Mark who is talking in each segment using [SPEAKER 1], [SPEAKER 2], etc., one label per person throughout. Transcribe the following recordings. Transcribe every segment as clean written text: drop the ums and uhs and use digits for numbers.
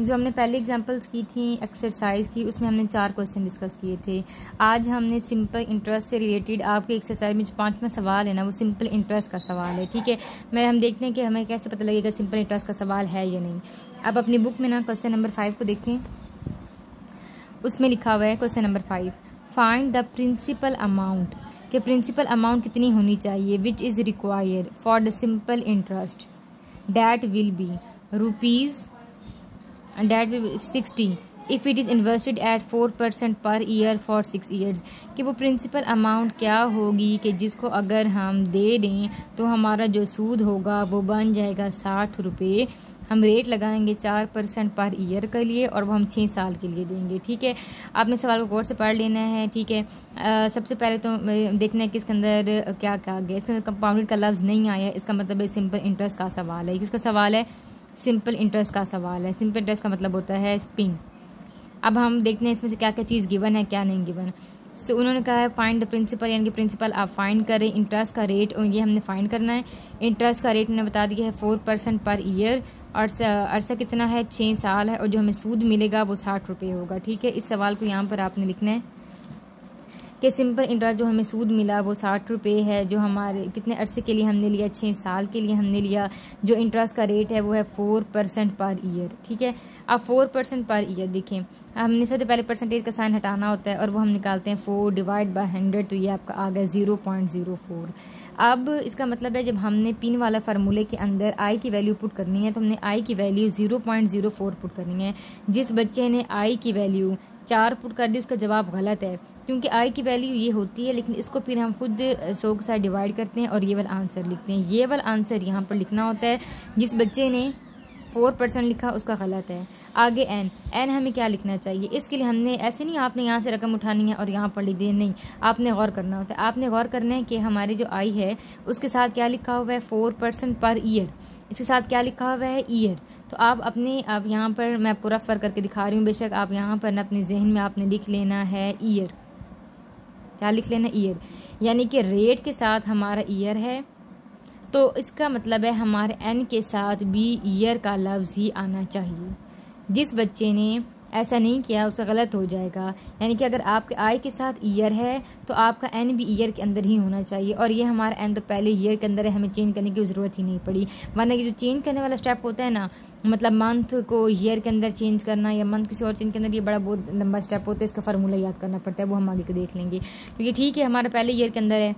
[SPEAKER 1] जो हमने पहले एग्जांपल्स की थी एक्सरसाइज की, उसमें हमने 4 क्वेश्चन डिस्कस किए थे। आज हमने सिंपल इंटरेस्ट से रिलेटेड आपके एक्सरसाइज में जो 5वां सवाल है ना, वो सिंपल इंटरेस्ट का सवाल है। ठीक है, हम देखते हैं कि हमें कैसे पता लगेगा सिंपल इंटरेस्ट का सवाल है या नहीं। अब अपनी बुक में ना क्वेश्चन नंबर 5 को देखें, उसमें लिखा हुआ है question number 5, find the principal amount, कि प्रिंसिपल अमाउंट कितनी होनी चाहिए which is required for the simple interest that will be rupees that will be 60 if it is invested at 4% per year for 6 years। कि वो principal amount क्या होगी कि जिसको अगर हम दे दें तो हमारा जो सूद होगा वो बन जाएगा 60 रुपये। हम रेट लगाएंगे 4% पर ईयर के लिए और वो हम 6 साल के लिए देंगे। ठीक है, आपने सवाल को गौर से पढ़ लेना है। ठीक है, सबसे पहले तो देखना है कि इसके अंदर क्या क्या गया। इसके अंदर कंपाउंडेड का लफ्ज़ नहीं आया, इसका मतलब है सिंपल इंटरेस्ट का सवाल है। किसका सवाल है? सिंपल इंटरेस्ट का सवाल है। सिंपल इंटरेस्ट का मतलब होता है स्पिन। अब हम देखते हैं इसमें से क्या क्या चीज़ गिवन है, क्या नहीं गिवन। सो उन्होंने कहा है फाइंड द प्रिंसिपल, यानी कि प्रिंसिपल आप फाइंड करें। इंटरेस्ट का रेट ये हमने फाइंड करना है। इंटरेस्ट का रेट मैंने बता दिया है 4% पर ईयर, और अरसा कितना है? 6 साल है, और जो हमें सूद मिलेगा वो 60 रुपये होगा। ठीक है, इस सवाल को यहाँ पर आपने लिखना है कि सिंपल इंटरेस्ट जो हमें सूद मिला वो 60 रुपये है, जो हमारे कितने अरसे के लिए हमने लिया? 6 साल के लिए हमने लिया। जो इंटरेस्ट का रेट है वो है 4% पर ईयर। ठीक है, अब 4% पर ईयर देखें, हमने सबसे पहले परसेंटेज का साइन हटाना होता है और वो हम निकालते हैं 4 डिवाइड बाय 100, तो ये आपका आ गया 0.04। अब इसका मतलब है जब हमने पिन वाला फार्मूले के अंदर आई की वैल्यू पुट करनी है तो हमने आई की वैल्यू 0.04 पुट करनी है। जिस बच्चे ने आई की वैल्यू 4 पुट कर दी उसका जवाब गलत है, क्योंकि आई की वैल्यू ये होती है, लेकिन इसको फिर हम खुद 100 के साथ डिवाइड करते हैं और ये वाला आंसर लिखते हैं। ये वाला आंसर यहाँ पर लिखना होता है। जिस बच्चे ने 4% लिखा उसका गलत है। आगे एन हमें क्या लिखना चाहिए? इसके लिए हमने ऐसे नहीं आपने यहाँ से रकम उठानी है और यहाँ पर लिख देनी, नहीं, आपने गौर करना होता है। आपने गौर करना है कि हमारी जो आई है उसके साथ क्या लिखा हुआ है? 4% पर ईयर। इसके साथ क्या लिखा हुआ है? ईयर। तो आप यहाँ पर मैं पूरा फर्क करके दिखा रही हूँ, बेशक आप यहाँ पर ना अपने जहन में आपने लिख लेना है ईयर। क्या लिख लेना? ईयर। यानी कि रेट के साथ हमारा ईयर है, तो इसका मतलब है हमारे एन के साथ भी ईयर का लफ्ज़ ही आना चाहिए। जिस बच्चे ने ऐसा नहीं किया उसका गलत हो जाएगा। यानी कि अगर आपके आई के साथ ईयर है तो आपका एन भी ईयर के अंदर ही होना चाहिए, और ये हमारा एन तो पहले ईयर के अंदर है, हमें चेंज करने की ज़रूरत ही नहीं पड़ी। वरना कि जो चेंज करने वाला स्टेप होता है ना, मतलब मंथ को ईयर के अंदर चेंज करना या मंथ किसी और चेंज के अंदर, ये बड़ा बहुत लंबा स्टेप होता है, इसका फार्मूला याद करना पड़ता है, वो हम आगे को देख लेंगे। तो ये ठीक है, हमारा पहले ईयर के अंदर है,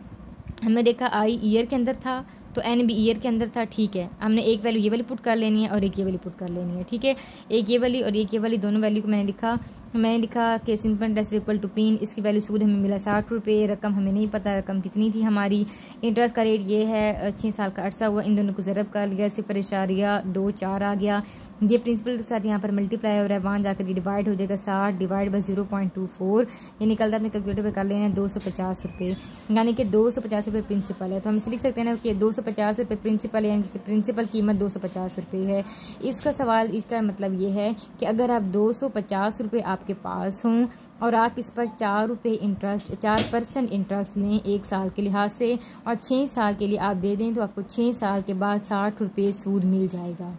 [SPEAKER 1] हमने देखा आई ईयर के अंदर था तो एन भी ईयर के अंदर था। ठीक है, हमने एक वैल्यू ये वाली पुट कर लेनी है और एक ये वाली पुट कर लेनी है। ठीक है, एक ये वाली और एक ये वाली दोनों वैल्यू को मैंने लिखा कि सिंपल इंटरेस्ट इक्वल टू पिन। इसकी वैल्यू सूद हमें मिला 60 रुपये, रकम हमें नहीं पता रकम कितनी थी हमारी। इंटरेस्ट का रेट ये है, 6 साल का अरसा हुआ, इन दोनों को ज़रब कर लिया, 0.24 आ गया। ये प्रिंसिपल के साथ यहाँ पर मल्टीप्लाई हो रहा है, वहाँ जाकर ये डिवाइड हो जाएगा 60 डिवाइड बाई 0.24, ये निकलता है अपने कैलकुलेटर पे कर लेना है 250 रुपये, यानी कि 250 रुपये प्रिंसिपल है। तो हम इसे लिख सकते हैं ना कि 250 रुपये प्रिंसिपल है, यानी कि प्रिंसिपल कीमत 250 रुपये है। इसका सवाल, इसका मतलब ये है कि अगर आप 250 रुपये आपके पास हों और आप इस पर 4 रुपये इंटरेस्ट 4% इंटरेस्ट लें 1 साल के लिहाज से और 6 साल के लिए आप दे दें, तो आपको 6 साल के बाद 60 रुपये सूद मिल जाएगा।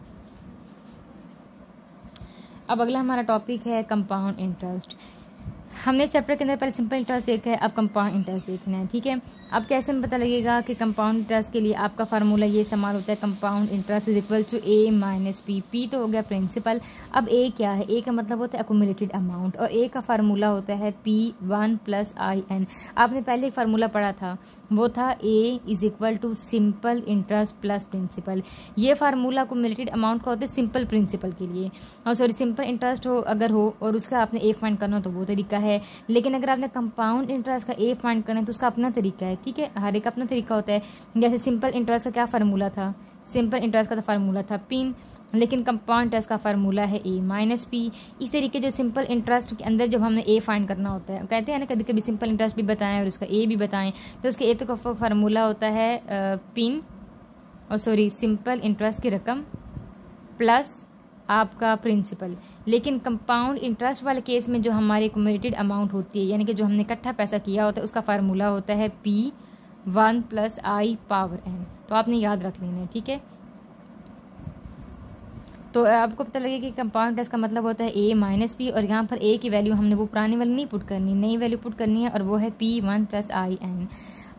[SPEAKER 1] अब अगला हमारा टॉपिक है कंपाउंड इंटरेस्ट। हमने चैप्टर के अंदर पहले सिंपल इंटरेस्ट देखा है, अब कंपाउंड इंटरेस्ट देखना है। ठीक है, अब कैसे में पता लगेगा कि कंपाउंड इंटरेस्ट के लिए आपका फार्मूला ये इस्तेमाल होता है, compound interest is equal to A minus P. P तो हो गया प्रिंसिपल, अब ए क्या है? ए का मतलब होता है अक्यूमुलेटेड अमाउंट, और ए का फार्मूला होता है P1 + IN। आपने पहले एक फार्मूला पढ़ा था, वो था A is equal to simple interest plus principal. ये फार्मूला अक्यूमुलेटेड अमाउंट का होता है सिंपल प्रिंसिपल के लिए, और सॉरी सिंपल इंटरेस्ट हो अगर हो और उसका आपने ए फाइंड करना हो तो वो तरीका है, लेकिन अगर आपने कंपाउंड इंटरेस्ट का ए फाइंड करना है तो उसका अपना तरीका है। ठीक है, हर एक अपना तरीका होता है। जैसे सिंपल इंटरेस्ट का क्या फार्मूला था? सिंपल इंटरेस्ट का फार्मूला था पिन, लेकिन कंपाउंड इंटरेस्ट का फार्मूला है ए माइनस पी। इस तरीके जो सिंपल इंटरेस्ट के अंदर जब हमने ए फाइंड करना होता है, कहते हैं ना कभी कभी सिंपल इंटरेस्ट भी बताएं और उसका ए भी बताएं, तो उसके ए तो का फार्मूला होता है पिन और सॉरी सिंपल इंटरेस्ट की रकम प्लस आपका प्रिंसिपल। लेकिन कंपाउंड इंटरेस्ट वाले केस में जो हमारी एक्यूमुलेटेड अमाउंट होती है, यानी कि जो हमने इकट्ठा पैसा किया होता है, उसका फार्मूला होता है P1 + I⁻n। तो आपने याद रख लेना है। ठीक है, तो आपको पता लगे कि कंपाउंड इंटरेस्ट का मतलब होता है ए माइनस पी, और यहाँ पर ए की वैल्यू हमने वो पुरानी वाली नहीं पुट करनी, नई वैल्यू पुट करनी है, और वो है P1 + IN।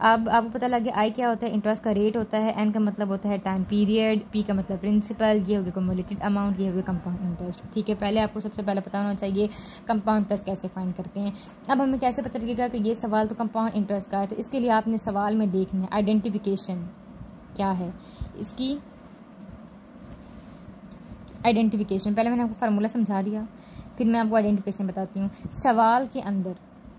[SPEAKER 1] अब आपको पता लगे आई क्या होता है, इंटरेस्ट का रेट होता है, एन का मतलब होता है टाइम पीरियड, पी का मतलब प्रिंसिपल, ये हो गया क्युमुलेटेड अमाउंट, ये हो गया कंपाउंड इंटरेस्ट। ठीक है, पहले आपको सबसे पहले पता होना चाहिए कंपाउंड इंटरेस्ट कैसे फाइंड करते हैं। अब हमें कैसे पता लगेगा कि ये सवाल तो कंपाउंड इंटरेस्ट का है, तो इसके लिए आपने सवाल में देखना है आइडेंटिफिकेशन क्या है इसकी। आइडेंटिफिकेशन पहले मैंने आपको फार्मूला समझा दिया, फिर मैं आपको आइडेंटिफिकेशन बताती हूँ। सवाल के अंदर,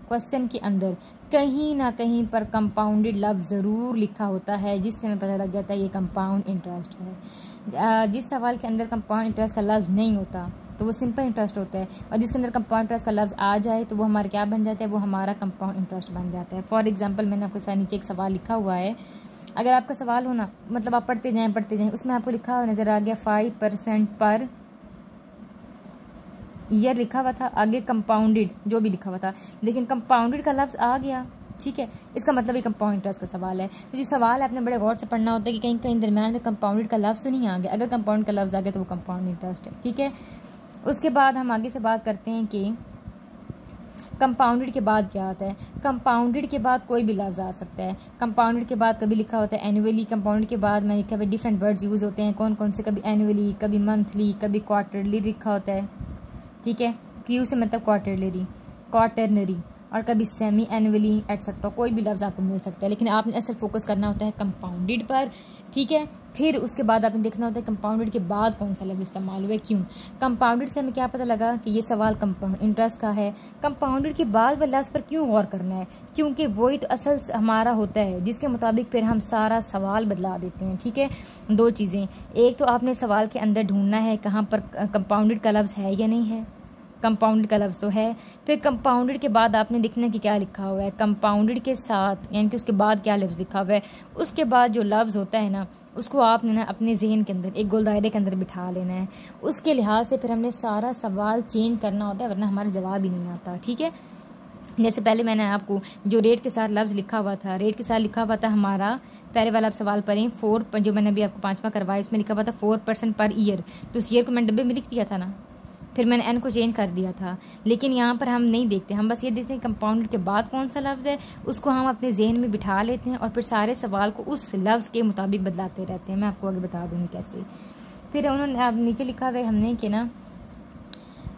[SPEAKER 1] क्वेश्चन के अंदर कहीं ना कहीं पर कंपाउंडेड लफ्ज़ ज़रूर लिखा होता है, जिससे हमें पता लग जाता है ये कंपाउंड इंटरेस्ट है। जिस सवाल के अंदर कंपाउंड इंटरेस्ट का लफ्ज़ नहीं होता तो वो सिंपल इंटरेस्ट होता है, और जिसके अंदर कंपाउंड इंटरेस्ट का लफ्ज़ आ जाए तो वो हमारा क्या बन जाता है, वो हमारा कंपाउंड इंटरेस्ट बन जाता है। फॉर एग्जाम्पल मैंने आपके नीचे एक सवाल लिखा हुआ है, अगर आपका सवाल हो ना, मतलब आप पढ़ते जाएँ, उसमें आपको लिखा हुआ नज़र आ गया 5% पर ईयर लिखा हुआ था, आगे कंपाउंडेड जो भी लिखा हुआ था, लेकिन कंपाउंडेड का लफ्ज़ आ गया। ठीक है, इसका मतलब ये कंपाउंड इंटरेस्ट का सवाल है। तो जो सवाल है आपने बड़े गौर से पढ़ना होता है कि कहीं कहीं दरम्यान में कंपाउंडेड का लफ्ज़ तो नहीं आ गया। अगर कंपाउंड का लफ्ज़ आ गया तो वो कंपाउंड इंटरेस्ट है। ठीक है, उसके बाद हम आगे से बात करते हैं कि कंपाउंडेड के बाद क्या आता है। कंपाउंडेड के बाद कोई भी लफ्ज़ आ सकता है। कंपाउंडेड के बाद कभी लिखा होता है एनुअली, कंपाउंडेड के बाद मैंने लिखा है डिफरेंट वर्ड्स यूज़ होते हैं, कौन कौन से, कभी एनुअली, कभी मंथली, कभी क्वार्टरली लिखा होता है। ठीक है, क्यू से मतलब क्वार्टरनरी, और कभी सेमी एनुअली एटसेट्रा, कोई भी लफ्ज़ आपको मिल सकता है, लेकिन आपने असल फोकस करना होता है कंपाउंडेड पर। ठीक है, फिर उसके बाद आपने देखना होता है कंपाउंडेड के बाद कौन सा लफ्ज़ इस्तेमाल हुआ है, क्यों। कंपाउंडेड से हमें क्या पता लगा कि ये सवाल कंपाउंड इंटरेस्ट का है। कंपाउंडेड के बाद वह लफ्ज़ पर क्यों गौर करना है, क्योंकि वही तो असल हमारा होता है जिसके मुताबिक फिर हम सारा सवाल बदला देते हैं। ठीक है, दो चीज़ें, एक तो आपने सवाल के अंदर ढूंढना है कहाँ पर कंपाउंडेड का लफ्ज़ है या नहीं है, कंपाउंडेड का लफ्ज़ तो है। फिर कंपाउंडेड के बाद आपने लिखना है कि क्या लिखा हुआ है, कंपाउंडेड के साथ यानी कि उसके बाद क्या लफ्ज़ लिखा हुआ है। उसके बाद जो लफ्ज़ होता है ना, उसको आपने ना अपने जहन के अंदर एक गोल दायरे के अंदर बिठा लेना है। उसके लिहाज से फिर हमने सारा सवाल चेंज करना होता है, वरना हमारा जवाब ही नहीं आता। ठीक है, जैसे पहले मैंने आपको जो रेट के साथ लफ्ज़ लिखा हुआ था, रेट के साथ लिखा हुआ था हमारा, पहले वाला आप सवाल पढ़ें, 4 जो मैंने अभी आपको 5वां करवाया, इसमें लिखा हुआ था 4% पर ईयर, तो उस ईयर को मैंने डब्बे में लिख दिया था ना, फिर मैंने एन को चेंज कर दिया था। लेकिन यहाँ पर हम नहीं देखते, हम बस ये देखते हैं कंपाउंडेड के बाद कौन सा लफ्ज़ है, उसको हम अपने जहन में बिठा लेते हैं और फिर सारे सवाल को उस लफ्ज़ के मुताबिक बदलाते रहते हैं। मैं आपको आगे बता दूँगी कैसे। फिर उन्होंने अब नीचे लिखा हुआ है हमने कि ना,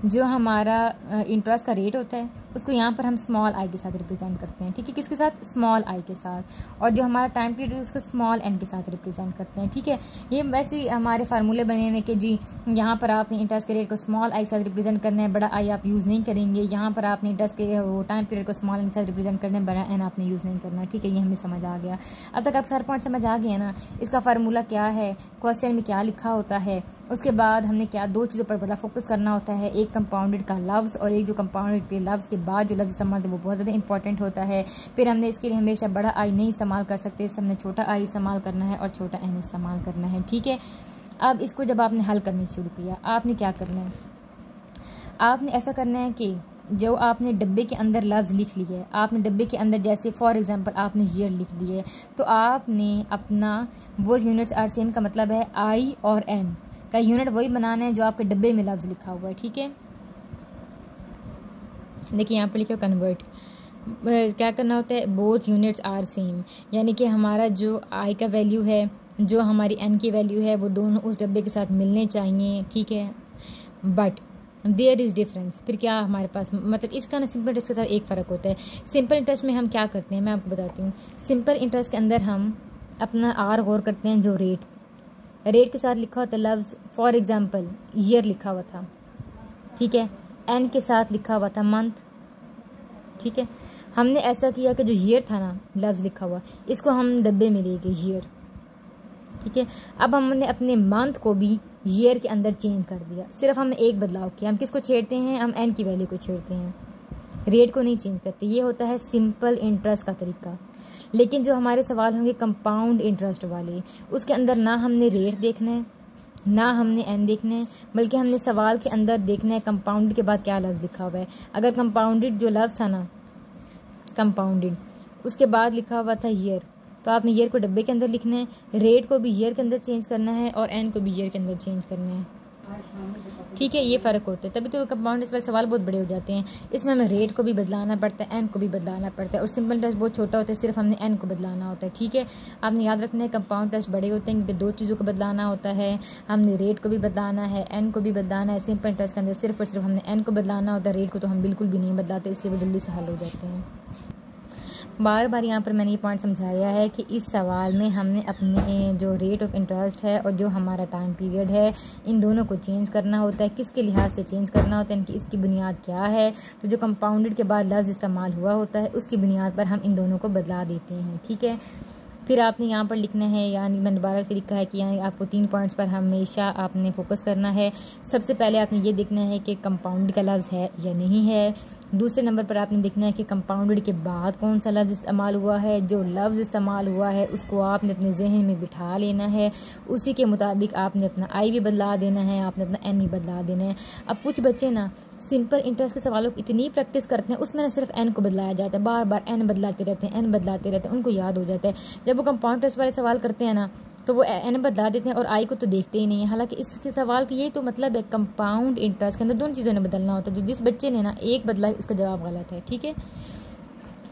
[SPEAKER 1] जो हमारा इंटरेस्ट का रेट होता है उसको यहाँ पर हम स्मॉल आई के साथ रिप्रेजेंट करते हैं। ठीक है, किसके साथ, स्मॉल आई के साथ। और जो हमारा टाइम पीरियड है उसको स्मॉल एन के साथ रिप्रेजेंट करते हैं। ठीक है, ये वैसे हमारे फार्मूले बने हुए कि जी यहाँ पर आपने इंटरेस्ट के रेट को स्मॉल आई के साथ रिप्रेजेंट करना है, बड़ा आई आप यूज़ नहीं करेंगे। यहाँ पर आपने इंटरेस्ट के वो टाइम पीरियड को स्मॉल एन के साथ रिप्रेजेंट करना है, बड़ा एन आपने यूज़ नहीं करना। ठीक है, ये हमें समझ आ गया। अब तक आप सारे पॉइंट समझ आ गए ना, इसका फार्मूला क्या है, क्वेश्चन में क्या लिखा होता है, उसके बाद हमने क्या दो चीज़ों पर बड़ा फोकस करना होता है, एक कंपाउंडेड का लफ्ज़ और एक जो कंपाउंडेड के लफ्ज़ के बाद जो लफ्ज़ इस्तेमाल वो बहुत ज़्यादा इंपॉर्टेंट होता है। फिर हमने इसके लिए हमेशा बड़ा आई नहीं इस्तेमाल कर सकते, इससे हमने छोटा आई इस्तेमाल करना है और छोटा एन इस्तेमाल करना है। ठीक है, अब इसको जब आपने हल करना शुरू किया, आपने क्या करना है, आपने ऐसा करना है कि जो आपने डब्बे के अंदर लफ्ज़ लिख लिए है, आपने डब्बे के अंदर जैसे फॉर एग्जांपल आपने ईयर लिख दिए, तो आपने अपना वो यूनिट्स आर सेम का मतलब है आई और एन का यूनिट वही बनाना है जो आपके डब्बे में लफ्ज़ लिखा हुआ है। ठीक है, देखिए यहाँ पे लिखा कन्वर्ट, क्या करना होता है, बोथ यूनिट्स आर सेम, यानी कि हमारा जो आई का वैल्यू है, जो हमारी एन की वैल्यू है, वो दोनों उस डब्बे के साथ मिलने चाहिए। ठीक है, बट देयर इज़ डिफरेंस। फिर क्या हमारे पास, मतलब इसका ना सिंपल इंटरेस्ट के साथ एक फ़र्क होता है। सिंपल इंटरेस्ट में हम क्या करते हैं, मैं आपको बताती हूँ। सिंपल इंटरेस्ट के अंदर हम अपना आर गौर करते हैं, जो रेट के साथ लिखा होता है लफ्ज़, फॉर एग्जाम्पल ईयर लिखा हुआ था। ठीक है, एन के साथ लिखा हुआ था मंथ। ठीक है, हमने ऐसा किया कि जो ईयर था ना लफ्ज़ लिखा हुआ, इसको हम डब्बे में ले गए ईयर। ठीक है, अब हमने अपने मंथ को भी ईयर के अंदर चेंज कर दिया, सिर्फ हमने एक बदलाव किया। हम किसको छेड़ते हैं, हम एन की वैल्यू को छेड़ते हैं, रेट को नहीं चेंज करते। ये होता है सिंपल इंटरेस्ट का तरीका। लेकिन जो हमारे सवाल होंगे कंपाउंड इंटरेस्ट वाले, उसके अंदर ना हमने रेट देखना है ना हमने एन देखना है, बल्कि हमने सवाल के अंदर देखना है कंपाउंडेड के बाद क्या लफ्ज़ लिखा हुआ है। अगर कंपाउंडेड जो लफ्ज़ था ना कंपाउंडेड, उसके बाद लिखा हुआ था ईयर, तो आपने ईयर को डब्बे के अंदर लिखना है, रेट को भी ईयर के अंदर चेंज करना है और एन को भी ईयर के अंदर चेंज करना है। ठीक है, ये फ़र्क होता है। तभी तो कंपाउंड इंटरेस्ट वाले सवाल बहुत बड़े हो जाते हैं। इसमें हमें रेट को भी बदलाना पड़ता है, एन को भी बदलाना पड़ता है, और सिंपल इंटरेस्ट बहुत छोटा होता है, सिर्फ हमने एन को बदलाना होता है। ठीक है, आपने याद रखना है कंपाउंड इंटरेस्ट बड़े होते हैं क्योंकि 2 चीज़ों को बदलाना होता है। हमने रेट को भी बदलाना है, एन को भी बदलाना है। सिंपल इंटरेस्ट के अंदर सिर्फ और सिर्फ हमने एन को बदलाना होता है, रेट को तो हम बिल्कुल भी नहीं बदलाते, इसलिए वो जल्दी से हल हो जाते हैं। बार बार यहाँ पर मैंने ये पॉइंट समझाया है कि इस सवाल में हमने अपने जो रेट ऑफ इंटरेस्ट है और जो हमारा टाइम पीरियड है, इन दोनों को चेंज करना होता है। किसके लिहाज से चेंज करना होता है, इनकी इसकी बुनियाद क्या है। तो जो कंपाउंडेड के बाद लफ्ज़ इस्तेमाल हुआ होता है उसकी बुनियाद पर हम इन दोनों को बदला देते हैं। ठीक है, फिर आपने यहाँ पर लिखना है, यानी मैंने दोबारा से लिखा है कि यानी आपको 3 पॉइंट्स पर हमेशा आपने फोकस करना है। सबसे पहले आपने ये देखना है कि कंपाउंड का लफ्ज़ है या नहीं है। दूसरे नंबर पर आपने देखना है कि कंपाउंडेड के बाद कौन सा लफ्ज़ इस्तेमाल हुआ है। जो लफ्ज़ इस्तेमाल हुआ है उसको आपने अपने जहन में बिठा लेना है, उसी के मुताबिक आपने अपना आई भी बदला देना है, आपने अपना एन भी बदला देना है। अब कुछ बच्चे ना सिंपल इंटरेस्ट के सवालों की इतनी प्रैक्टिस करते हैं, उसमें ना सिर्फ एन को बदलाया जाता है, बार बार एन बदलाते रहते हैं, एन बदलाते रहते हैं, उनको याद हो जाता है। जब वो कंपाउंड इंटरेस्ट वाले सवाल करते हैं ना तो वो एन बदला देते हैं और आई को तो देखते ही नहीं है। हालांकि इसके सवाल का यही तो मतलब है, कंपाउंड इंटरेस्ट के अंदर दोनों चीज़ों ने बदलना होता है। जो जिस बच्चे ने ना एक बदला उसका जवाब गलत है। ठीक है,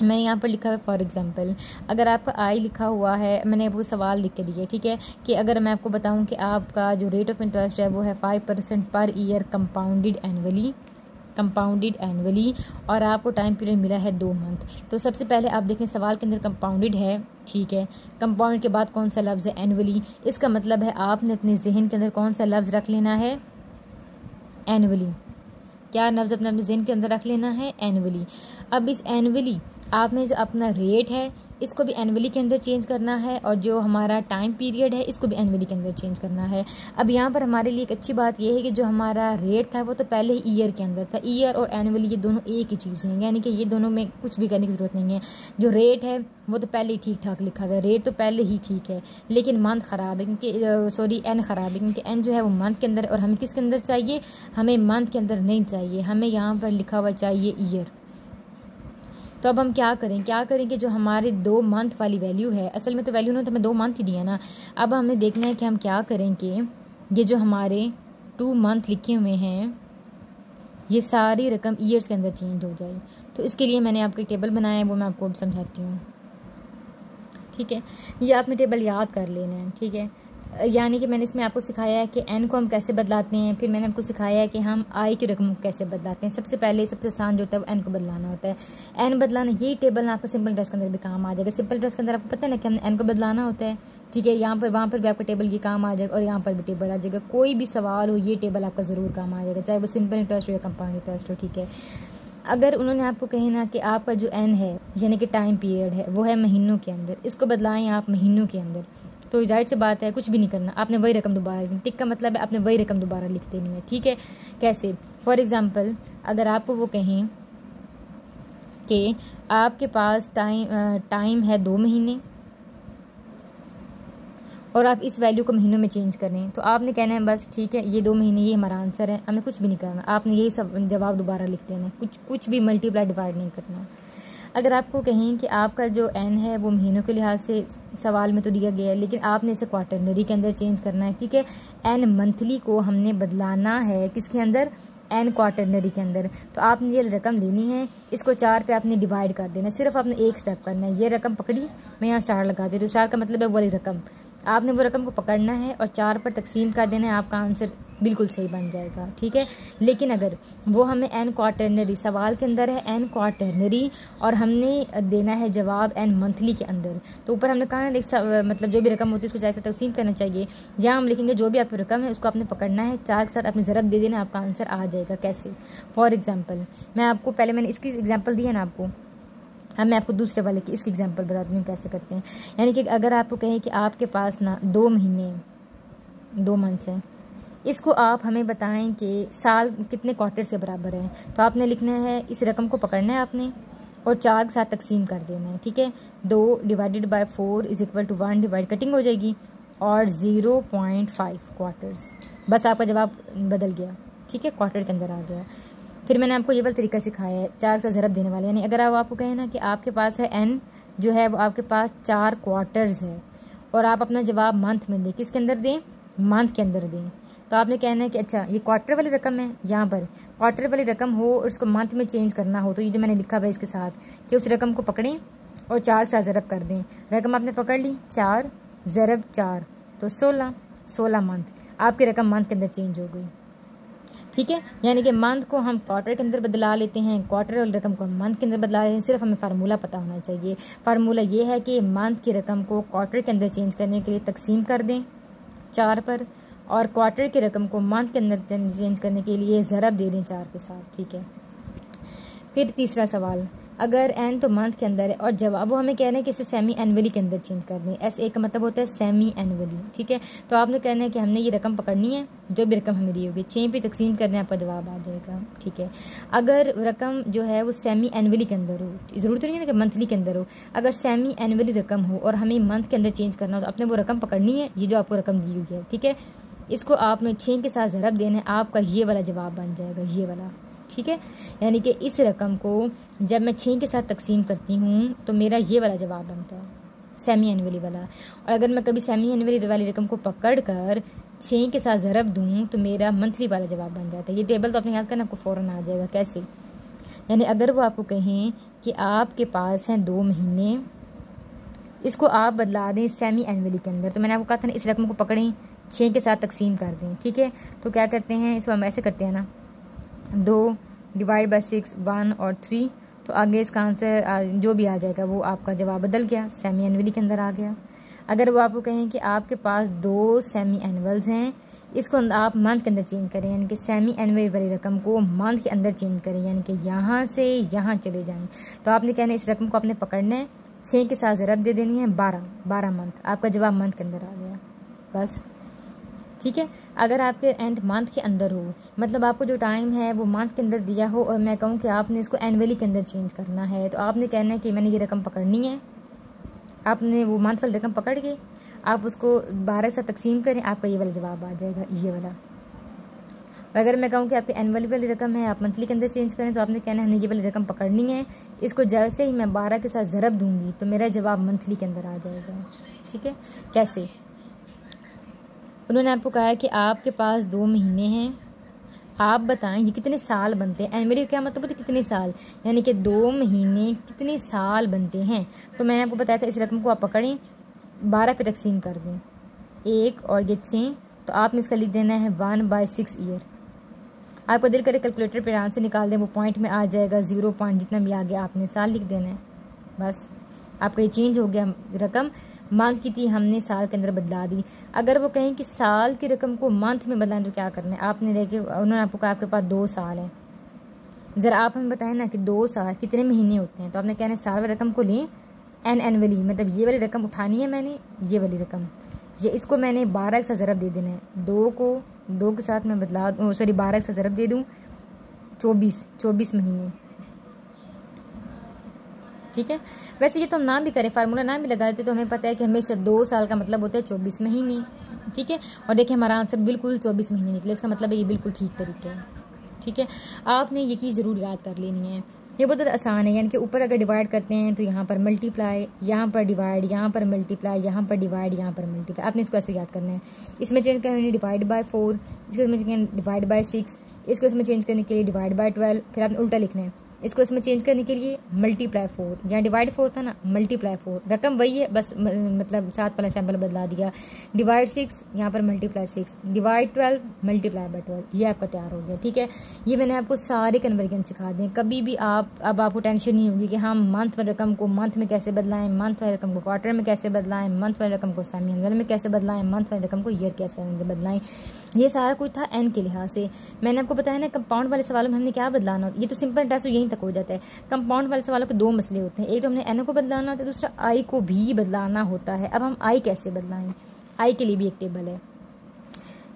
[SPEAKER 1] मैं यहाँ पर लिखा है फॉर एग्जांपल, अगर आपका आई लिखा हुआ है, मैंने वो सवाल लिख के दिया। ठीक है, कि अगर मैं आपको बताऊँ कि आपका जो रेट ऑफ इंटरेस्ट है वो है 5% पर ईयर कंपाउंडेड एनुअली और आपको टाइम पीरियड मिला है 2 मंथ। तो सबसे पहले आप देखें सवाल के अंदर कंपाउंडेड है। ठीक है, कंपाउंड के बाद कौन सा लफ्ज़ है, एनुअली। इसका मतलब है आपने अपने जहन के अंदर कौन सा लफ्ज़ रख लेना है, एनुअली। क्या लफ्ज़ अपने जहन के अंदर रख लेना है, एनुअली। अब इस एनुअली आपने जो अपना रेट है इसको भी एनुअली के अंदर चेंज करना है, और जो हमारा टाइम पीरियड है इसको भी एनुअली के अंदर चेंज करना है। अब यहाँ पर हमारे लिए एक अच्छी बात यह है कि जो हमारा रेट था वो तो पहले ही ईयर के अंदर था। ईयर और एनुअली ये दोनों एक ही चीज़ हैं, यानी कि ये दोनों में कुछ भी करने की ज़रूरत नहीं है। जो रेट है वो तो पहले ही ठीक ठाक लिखा हुआ है, रेट तो पहले ही ठीक है, लेकिन मंथ ख़राब है क्योंकि एन ख़राब है क्योंकि एन जो है वो मंथ के अंदर है और हमें किसके अंदर चाहिए, हमें मंथ के अंदर नहीं चाहिए, हमें यहाँ पर लिखा हुआ चाहिए ईयर। तो अब हम क्या करें कि जो हमारे 2 मंथ वाली वैल्यू है, असल में तो वैल्यू ने तो हमें 2 मंथ ही दिया ना। अब हमें देखना है कि हम क्या करें कि ये जो हमारे 2 मंथ लिखे हुए हैं ये सारी रकम ईयर्स के अंदर चेंज हो जाए। तो इसके लिए मैंने आपको एक टेबल बनाया है, वो मैं आपको अब समझाती हूँ। ठीक है, ये आपने टेबल याद कर लेना है। ठीक है, यानी कि मैंने इसमें आपको सिखाया है कि एन को हम कैसे बदलाते हैं, फिर मैंने आपको सिखाया है कि हम आई की रकम को कैसे बदलाते हैं। सबसे पहले सबसे आसान जो होता है वो एन को बदलाना होता है। एन बदलाना, यही टेबल आपका सिंपल इंटरेस्ट के अंदर भी काम आ जाएगा। सिंपल इंटरेस्ट के अंदर आपको पता है ना कि हमने एन को बदलाना होता है। ठीक है, यहाँ पर वहाँ पर भी आपका टेबल ये काम आ जाएगा और यहाँ पर भी टेबल आ जाएगा। कोई भी सवाल हो ये टेबल आपका ज़रूर काम आ जाएगा, चाहे वो सिंपल इंटरेस्ट हो या कंपाउंड इंटरेस्ट हो। ठीक है, अगर उन्होंने आपको कहे ना कि आपका जो एन है यानी कि टाइम पीरियड है वो है महीनों के अंदर, इसको बदलाएं आप महीनों के अंदर, तो जाहिर सी बात है कुछ भी नहीं करना, आपने वही रकम दोबारा लिखनी। टिक का मतलब है आपने वही रकम दोबारा लिख देनी है। ठीक है, कैसे, फॉर एग्जांपल अगर आपको वो कहें कि आपके पास टाइम है 2 महीने और आप इस वैल्यू को महीनों में चेंज करें, तो आपने कहना है बस ठीक है ये 2 महीने ये हमारा आंसर है, हमें कुछ भी नहीं करना, आपने यही सब जवाब दोबारा लिख देना, कुछ भी मल्टीप्लाई डिवाइड नहीं करना। अगर आपको कहें कि आपका जो एन है वो महीनों के लिहाज से सवाल में तो दिया गया है, लेकिन आपने इसे क्वार्टरनरी के अंदर चेंज करना है। ठीक है, एन मंथली को हमने बदलाना है किसके अंदर, एन क्वार्टरनरी के अंदर। तो आपने ये रकम लेनी है, इसको 4 पे आपने डिवाइड कर देना है, सिर्फ आपने एक स्टेप करना है। ये रकम पकड़ी, मैं यहाँ स्टार लगा दे रही हूँ, स्टार का मतलब है वाली रकम, आपने वो रकम को पकड़ना है और 4 पर तकसीम कर देना है, आपका आंसर बिल्कुल सही बन जाएगा। ठीक है, लेकिन अगर वो हमें एन क्वार्टरनरी, सवाल के अंदर है एन क्वार्टरनरी और हमने देना है जवाब एन मंथली के अंदर, तो ऊपर हमने कहा ना मतलब जो भी रकम होती है उसको जैसे तकसीम करना चाहिए, या हम लिखेंगे जो भी आपकी रकम है उसको आपने पकड़ना है, 4 के साथ आपने ज़रब दे देना, आपका आंसर आ जाएगा। कैसे, फॉर एग्जाम्पल मैं आपको पहले मैंने इसकी एग्जाम्पल दी है ना आपको, अब मैं आपको दूसरे वाले की इसकी एग्जांपल बताती हूँ कैसे करते हैं। यानी कि अगर आपको कहें कि आपके पास ना 2 महीने 2 मंथ्स हैं, इसको आप हमें बताएं कि साल कितने क्वार्टर से बराबर है, तो आपने लिखना है इस रकम को पकड़ना है आपने और 4 के साथ तकसीम कर देना है। ठीक है, 2 divided by 4 is equal to 1 divide cutting हो जाएगी और 0.5 क्वार्टर्स, बस आपका जवाब बदल गया। ठीक है, क्वार्टर के अंदर आ गया। फिर मैंने आपको ये वाला तरीका सिखाया है 4 से ज़रब देने वाले, यानी अगर आपको कहें ना कि आपके पास है एन जो है वो आपके पास 4 क्वार्टर्स है और आप अपना जवाब मंथ में दें, किसके अंदर दें, मंथ के अंदर दें, तो आपने कहना है कि अच्छा ये क्वार्टर वाली रकम है, यहाँ पर क्वार्टर वाली रकम हो और उसको मंथ में चेंज करना हो, तो ये जो मैंने लिखा हुआ है इसके साथ कि उस रकम को पकड़ें और 4 के साथ ज़रब कर दें। रकम आपने पकड़ ली 4 ज़रब 4 तो 16 मंथ, आपकी रकम मंथ के अंदर चेंज हो गई। ठीक है, यानी कि मंथ को हम क्वार्टर के अंदर बदला लेते हैं, क्वार्टर वाली रकम को हम मंथ के अंदर बदला लेते हैं। सिर्फ हमें फार्मूला पता होना चाहिए। फार्मूला ये है कि मंथ की रकम को क्वार्टर के अंदर चेंज करने के लिए तकसीम कर दें 4 पर, और क्वार्टर की रकम को मंथ के अंदर चेंज करने के लिए ज़रब दे दें 4 के साथ। ठीक है, फिर तीसरा सवाल, अगर एन तो मंथ के अंदर है और जवाब वो हमें कह रहे हैं कि इसे सेमी एनुअली के अंदर चेंज कर दें। SA का मतलब होता है सेमी एनुअली। ठीक है, तो आपने कहना है कि हमने ये रकम पकड़नी है, जो भी रकम हमें दी होगी 6 पे तकसीम करने आपका जवाब आ जाएगा। ठीक है, अगर रकम जो है वो सेमी एनुअली के अंदर हो, ज़रूरत नहीं है ना कि मंथली के अंदर हो, अगर सेमी एनुअली रकम हो और हमें मंथ के अंदर चेंज करना हो तो आपने वो रकम पकड़नी है, ये जो आपको रकम दी हुई है। ठीक है, इसको आपने 6 के साथ ज़रब देना है, आपका ये वाला जवाब बन जाएगा, ये वाला। ठीक है, यानी कि इस रकम को जब मैं 6 के साथ तकसीम करती हूँ तो मेरा ये वाला जवाब बनता है, सेमी एनुअली वाला। और अगर मैं कभी सेमी एनुअली वाली रकम को पकड़ कर 6 के साथ ज़रब दूँ तो मेरा मंथली वाला जवाब बन जाता है। ये टेबल तो अपने याद करना, आपको फ़ौरन आ जाएगा। कैसे? यानी अगर वो आपको कहें कि आपके पास हैं 2 महीने, इसको आप बदला दें सेमी एनुअली के अंदर, तो मैंने आपको कहा था ना इस रकम को पकड़ें 6 के साथ तकसीम कर दें। ठीक है, तो क्या करते हैं, इसको हम ऐसे करते हैं ना, 2 डिवाइड बाई 6 1 और 3, तो आगे इसका आंसर जो भी आ जाएगा वो आपका जवाब बदल गया, सेमी एनुअली के अंदर आ गया। अगर वो आपको कहें कि आपके पास 2 सेमी एनुअल्स हैं, इसको आप मंथ के अंदर चेंज करें, यानी कि सेमी एनुअल वाली रकम को मंथ के अंदर चेंज करें, यानी कि यहाँ से यहाँ चले जाएं, तो आपने कहना है इस रकम को आपने पकड़ना है, 6 के साथ ज़रब दे देनी है 12 मंथ, आपका जवाब मंथ के अंदर आ गया बस। ठीक है, अगर आपके एंड मंथ के अंदर हो, मतलब आपको जो टाइम है वो मंथ के अंदर दिया हो और मैं कहूँ कि आपने इसको एनुअली के अंदर चेंज करना है, तो आपने कहना है कि मैंने ये रकम पकड़नी है, आपने वो मंथ वाली रकम पकड़ के आप उसको 12 से तकसीम करें, आपका ये वाला जवाब आ जाएगा, ये वाला। और अगर मैं कहूँ कि आपकी एनुअली वाली रकम है आप मंथली के अंदर चेंज करें, तो आपने कहना है हमने ये वाली रकम पकड़नी है, इसको जैसे ही मैं 12 के साथ ज़रब दूंगी तो मेरा जवाब मंथली के अंदर आ जाएगा। ठीक है, कैसे? उन्होंने आपको कहा है कि आपके पास 2 महीने हैं, आप बताएं ये कितने साल बनते हैं। एनुअली क्या मतलब होता है कितने साल, यानी कि 2 महीने कितने साल बनते हैं। तो मैंने आपको बताया था इस रकम को आप पकड़ें 12 पे तकसीम कर दें, 1 और ये 6, तो आपने इसका लिख देना है 1/6 ईयर। आपको दिल करे कैलकुलेटर पर आंसर निकाल दें, वो पॉइंट में आ जाएगा, 0 पॉइंट जितना भी आ गया आपने साल लिख देना है बस। आपका ये चेंज हो गया, रकम मंथ की थी हमने साल के अंदर बदला दी। अगर वो कहें कि साल की रकम को मंथ में बदलाएं तो क्या करना है, आपने लेके उन्होंने आपको कहा आपके पास 2 साल है, ज़रा आप हमें बताएं ना कि 2 साल कितने महीने होते हैं, तो आपने कहना है साल वाली रकम को लें एनुअली, मतलब ये वाली रकम उठानी है मैंने, ये वाली रकम, ये इसको मैंने 12 के साथ ज़रब दे देना है, 2 को 2 के साथ मैं बदला 12 के साथ ज़रब दे दूँ 24 महीने। ठीक है, वैसे ये तो हम ना भी करें, फार्मूला ना भी लगा देते तो हमें पता है कि हमेशा 2 साल का मतलब होता है 24 महीने। ठीक है, और देखिए हमारा आंसर बिल्कुल 24 महीने निकले, इसका मतलब है ये बिल्कुल ठीक तरीके है। ठीक है, आपने ये चीज़ ज़रूर याद कर लेनी है, ये बहुत आसान है। यानी कि ऊपर अगर डिवाइड करते हैं तो यहाँ पर मल्टीप्लाई, यहाँ पर डिवाइड, यहाँ पर मल्टीप्लाई, यहाँ पर डिवाइड, यहाँ पर मल्टीप्लाई, आपने इसको ऐसे याद करना है। इसमें चेंज करने के लिए डिवाइड बाय 4, इसको इसमें डिवाइड बाय 6, इसको इसमें चेंज करने के लिए डिवाइड बाय 12, फिर आपने उल्टा लिखना है, इसको इसमें चेंज करने के लिए मल्टीप्लाई 4, यहाँ डिवाइड 4 था ना, मल्टीप्लाई 4, रकम वही है बस मतलब 7 वाला सैम्पल बदला दिया, डिवाइड 6, यहाँ पर मल्टीप्लाई 6, डिवाइड 12, मल्टीप्लाई बाय 12, ये आपका तैयार हो गया। ठीक है, ये मैंने आपको सारे कन्वर्जन सिखा दें, कभी भी अब आपको टेंशन नहीं होगी कि हम मंथ वाली रकम को मंथ में कैसे बदलाएं, मंथ वाली रकम को क्वार्टर में कैसे बदलाएं, मंथ वाली रकम को सेमी एनुअल में कैसे बदलाएं, मंथ वाली रकम को ईयर कैसे बदलाएं। ये सारा कुछ था एन के लिहाज से। मैंने आपको बताया ना कंपाउंड वाले सवालों में हमने क्या बदलाना होता है, ये तो सिंपल इंटरेस्ट यहीं तक हो जाता है। कंपाउंड वाले सवालों के 2 मसले होते हैं, एक तो हमने एन को बदलाना होता है, दूसरा आई को भी बदलाना होता है। अब हम आई कैसे बदलाएं, आई के लिए भी एक टेबल है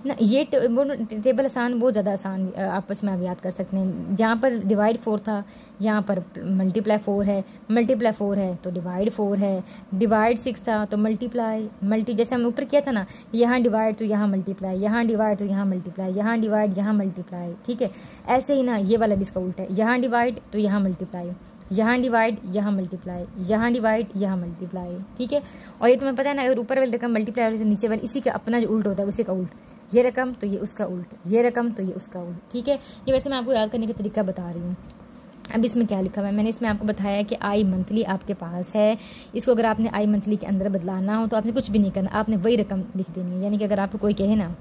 [SPEAKER 1] ना, ये टेबल आसान, बहुत ज़्यादा आसान आपस में आप याद कर सकते हैं। जहाँ पर डिवाइड 4 था यहाँ पर मल्टीप्लाई 4 है, मल्टीप्लाई 4 है तो डिवाइड 4 है, डिवाइड 6 था तो मल्टी जैसे हम ऊपर किया था ना, यहाँ डिवाइड तो यहाँ मल्टीप्लाई, यहाँ डिवाइड तो यहाँ मल्टीप्लाई, यहाँ डिवाइड यहाँ मल्टीप्लाई। ठीक है, ऐसे ही ना ये वाला भी इसका उल्टा है, यहाँ डिवाइड तो यहाँ मल्टीप्लाई, यहाँ डिवाइड यहाँ मल्टीप्लाई, यहाँ डिवाइड यहाँ मल्टीप्लाई। ठीक है, और ये तुम्हें पता है ना, अगर ऊपर वाली रकम मल्टीप्लाई वाली तो नीचे वाली इसी का अपना जो उल्ट होता है उसी का उल्ट, ये रकम तो ये उसका उल्ट, ये रकम तो ये उसका उल्ट, ठीक है। ये वैसे मैं आपको याद करने का तरीका बता रही हूँ। अब इसमें क्या लिखा हुआ है, मैंने इसमें आपको बताया कि आई मंथली आपके पास है, इसको अगर आपने आई मंथली के अंदर बदलाना हो तो आपने कुछ भी नहीं करना, आपने वही रकम लिख देनी है। यानी कि अगर आपको कोई कहे ना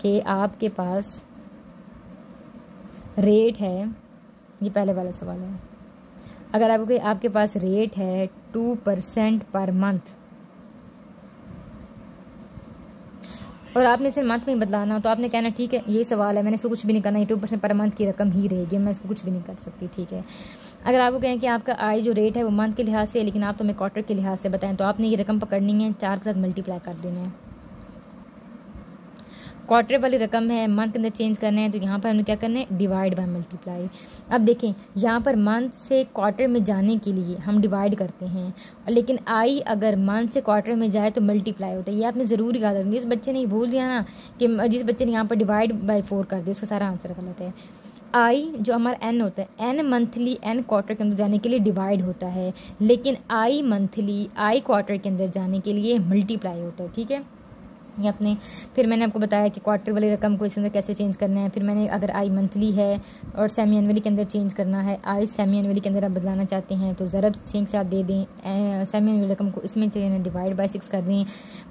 [SPEAKER 1] कि आपके पास रेट है, ये पहले वाला सवाल है, अगर आपको आपके पास रेट है 2% पर मंथ और आपने इसे मंथ में बदलाना, तो आपने कहना ठीक है ये सवाल है, मैंने इसको कुछ भी नहीं करना, ये 2% पर मंथ की रकम ही रहेगी, मैं इसको कुछ भी नहीं कर सकती, ठीक है। अगर आपको कहें कि आपका आई जो रेट है वो मंथ के लिहाज से है, लेकिन आप तो मैं क्वार्टर के लिहाज से बताएं, तो आपने ये रकम पकड़नी है, 4 के साथ मल्टीप्लाई कर देना है। क्वार्टर वाली रकम है, मंथ के अंदर चेंज करना है, तो यहाँ पर हमें क्या करना है, डिवाइड बाय मल्टीप्लाई। अब देखें यहाँ पर मंथ से क्वार्टर में जाने के लिए हम डिवाइड करते हैं, लेकिन आई अगर मंथ से क्वार्टर में जाए तो मल्टीप्लाई होता है। ये आपने ज़रूर याद रखना। जिस बच्चे ने ये भूल दिया ना कि जिस बच्चे ने यहाँ पर डिवाइड बाय 4 कर दिया, उसका सारा आंसर गलत है। आई जो हमारा एन होता है, एन मंथली एन क्वार्टर के अंदर जाने के लिए डिवाइड होता है, लेकिन आई मंथली आई क्वार्टर के अंदर जाने के लिए मल्टीप्लाई होता है, ठीक है। ये अपने फिर मैंने आपको बताया कि क्वार्टर वाली रकम को इसके अंदर कैसे चेंज करना है। फिर मैंने अगर आई मंथली है और सेमी एनुअली के अंदर चेंज करना है, आई सेमी एनुअली के अंदर आप बदलाना चाहते हैं तो ज़रब 6 के साथ दे दें, सेमी एनुअल रकम को इसमें डिवाइड बाय 6 कर दें।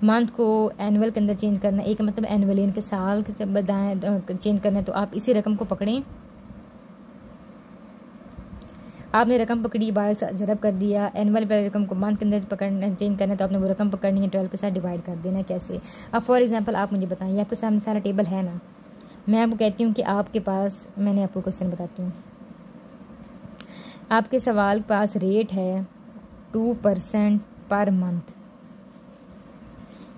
[SPEAKER 1] मंथ को एनुअल के अंदर चेंज करना है, एक मतलब एनुअली इनके साल के बताएँ चेंज करना है, तो आप इसी रकम को पकड़ें। आपने रकम पकड़ी, 12 से ज़रब कर दिया, एनुअल वाली रकम को मंथ के अंदर पकड़ना चेंज करना है, तो आपने वो रकम पकड़नी है, 12 के साथ डिवाइड कर देना है। कैसे? अब फॉर एग्जांपल आप मुझे बताइए, आपके सामने सारा टेबल है ना, मैं आपको कहती हूँ कि आपके पास, मैंने आपको क्वेश्चन बताती हूँ, आपके सवाल के पास रेट है 2% पर मंथ,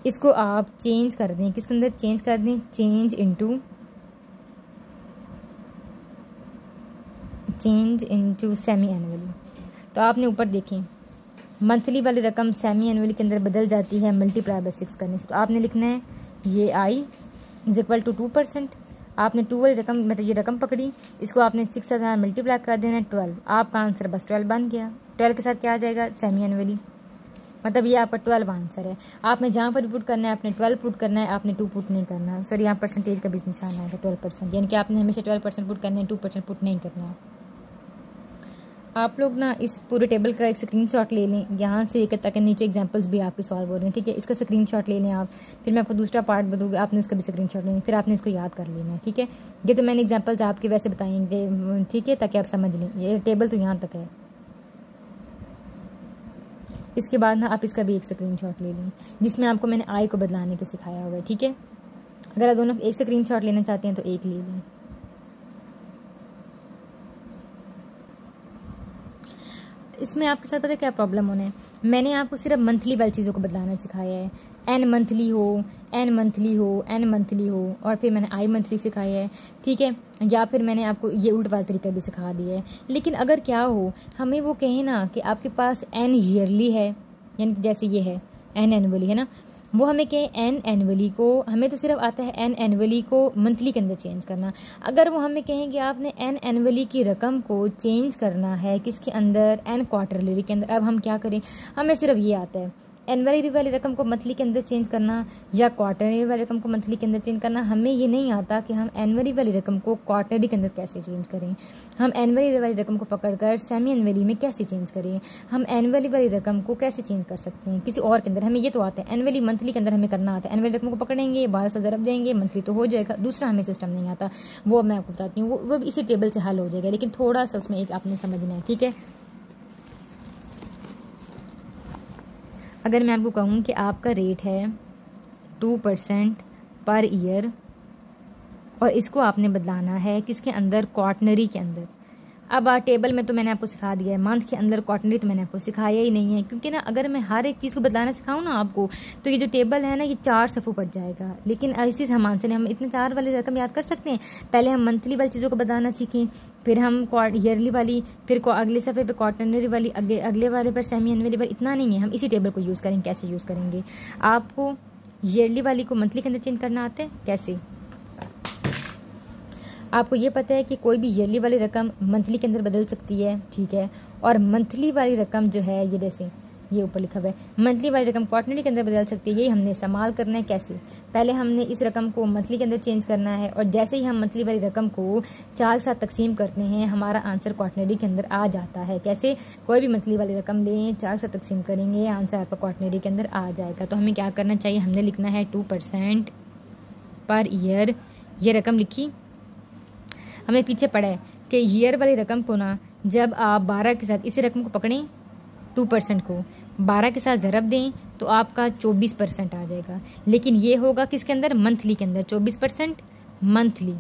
[SPEAKER 1] इसको आप चेंज कर दें, किसके अंदर चेंज कर दें, चेंज इनटू सेमी एनुअली। तो आपने ऊपर देखें मंथली वाली रकम सेमी एनुअली के अंदर बदल जाती है मल्टीप्लाई बाय 6 करने से। तो आपने लिखना है ये आई इज इक्वल टू 2%, आपने 2 वाली रकम मतलब ये रकम पकड़ी, इसको आपने 6 से मल्टीप्लाई कर देना है 12, आपका आंसर बस 12 बन गया। 12 के साथ क्या आ जाएगा, सेमी एनुअली, मतलब ये आपका 12 आंसर है। आपने जहाँ पर पुट करना है आपने 12 पुट करना है, आपने 2 पुट नहीं करना। सॉरी यहाँ परसेंटेज का भी निशान आएगा 12%, यानी कि आपने हमेशा 12% पुट करना है, 2% पुट नहीं करना है। आप लोग ना इस पूरे टेबल का एक स्क्रीनशॉट ले लें, यहाँ से लेकर तक नीचे एग्जांपल्स भी आपके सॉल्व हो रहे हैं, ठीक है। इसका स्क्रीनशॉट ले लें आप, फिर मैं आपको दूसरा पार्ट बताऊँगी, आपने इसका भी स्क्रीनशॉट लें, फिर आपने इसको याद कर लेना है, ठीक है। ये तो मैंने एग्जांपल्स आपके वैसे बताएंगे, ठीक है, ताकि आप समझ लें। ये टेबल तो यहाँ तक है, इसके बाद ना आप इसका भी एक स्क्रीनशॉट ले लें जिसमें आपको मैंने आई को बदलाने के सिखाया हुआ है, ठीक है। अगर आप दोनों एक स्क्रीनशॉट लेना चाहते हैं तो एक ले लें। इसमें आपके साथ पता है क्या प्रॉब्लम होना है, मैंने आपको सिर्फ मंथली वाली चीज़ों को बदलाना सिखाया है, एन मंथली हो, एन मंथली हो, एन मंथली हो, और फिर मैंने आई मंथली सिखाया है, ठीक है, या फिर मैंने आपको ये उल्ट वाला तरीका भी सिखा दिया है। लेकिन अगर क्या हो, हमें वो कहें ना कि आपके पास एन ईयरली है, यानी जैसे ये है एन एनुअली है ना, वो हमें कहें एन एनुअली को, हमें तो सिर्फ आता है एन एनुअली को मंथली के अंदर चेंज करना। अगर वो हमें कहें कि आपने एन एनुअली की रकम को चेंज करना है किसके अंदर, एन क्वार्टरली के अंदर, अब हम क्या करें, हमें सिर्फ ये आता है एनुअली वाली रकम को मंथली के अंदर चेंज करना या क्वार्टरली वाली रकम को मंथली के अंदर चेंज करना। हमें ये नहीं आता कि हम एनुअली वाली रकम को क्वार्टरली के अंदर कैसे चेंज करें, हम एनुअली वाली रकम को पकड़कर सेमी एनुअली में कैसे चेंज करें, हम एनुअली वाली रकम को कैसे चेंज कर सकते हैं किसी और के अंदर। हमें ये तो आता है, एनुअली मंथली के अंदर हमें करना आता है, एनुअली रकम को पकड़ेंगे 12 से ज़रब देंगे, मंथली तो हो जाएगा। दूसरा हमें सिस्टम नहीं आता, वो मैं आपको बताती हूँ, वो इसी टेबल से हल हो जाएगा, लेकिन थोड़ा सा उसमें एक आपने समझना है, ठीक है। अगर मैं आपको कहूँ कि आपका रेट है 2% पर ईयर और इसको आपने बदलाना है किसके अंदर, क्वार्टनरी के अंदर। अब टेबल में तो मैंने आपको सिखा दिया है, मंथ के अंदर क्वार्टनरी तो मैंने आपको सिखाया ही नहीं है, क्योंकि ना अगर मैं हर एक चीज़ को बदलाना सिखाऊँ ना आपको, तो ये जो टेबल है ना ये 4 सफ़ों पड़ जाएगा। लेकिन ऐसी सामान से हम इतने 4 वाली रकम याद कर सकते हैं। पहले हम मंथली वाली चीज़ों को बदलाना सीखें, फिर हम ईयरली वाली, फिर अगले सफ़े पर क्वार्टनरी वाली, अगले वाले पर सेमी एनुअली वाली। इतना नहीं है, हम इसी टेबल को यूज़ करेंगे। कैसे यूज़ करेंगे, आपको ईयरली वाली को मंथली के अंदर चेंज करना आता है कैसे, आपको ये पता है कि कोई भी ईयरली वाली रकम मंथली के अंदर बदल सकती है, ठीक है, और मंथली वाली रकम जो है ये जैसे ये ऊपर लिखा हुआ है। मंथली वाली रकम क्वार्टरली के अंदर बदल सकती है, यही हमने इस्तेमाल करना है। कैसे? पहले हमने इस रकम को मंथली के अंदर चेंज करना है, और जैसे ही हम मंथली वाली रकम को 4 के साथ तकसीम करते हैं हमारा आंसर क्वार्टरली के अंदर आ जाता है। कैसे? कोई भी मंथली वाली रकम लें, 4 के साथ तकसीम करेंगे, आंसर आपका क्वार्टरली के अंदर आ जाएगा। तो हमें क्या करना चाहिए? हमने लिखना है 2% पर ईयर। ये रकम लिखी, हमें पीछे पड़ा है कि ईयर वाली रकम को ना जब आप 12 के साथ इसी रकम को पकड़ें, 2% को 12 के साथ ज़रब दें तो आपका 24% आ जाएगा। लेकिन ये होगा किसके अंदर? मंथली के अंदर। 24% मंथली।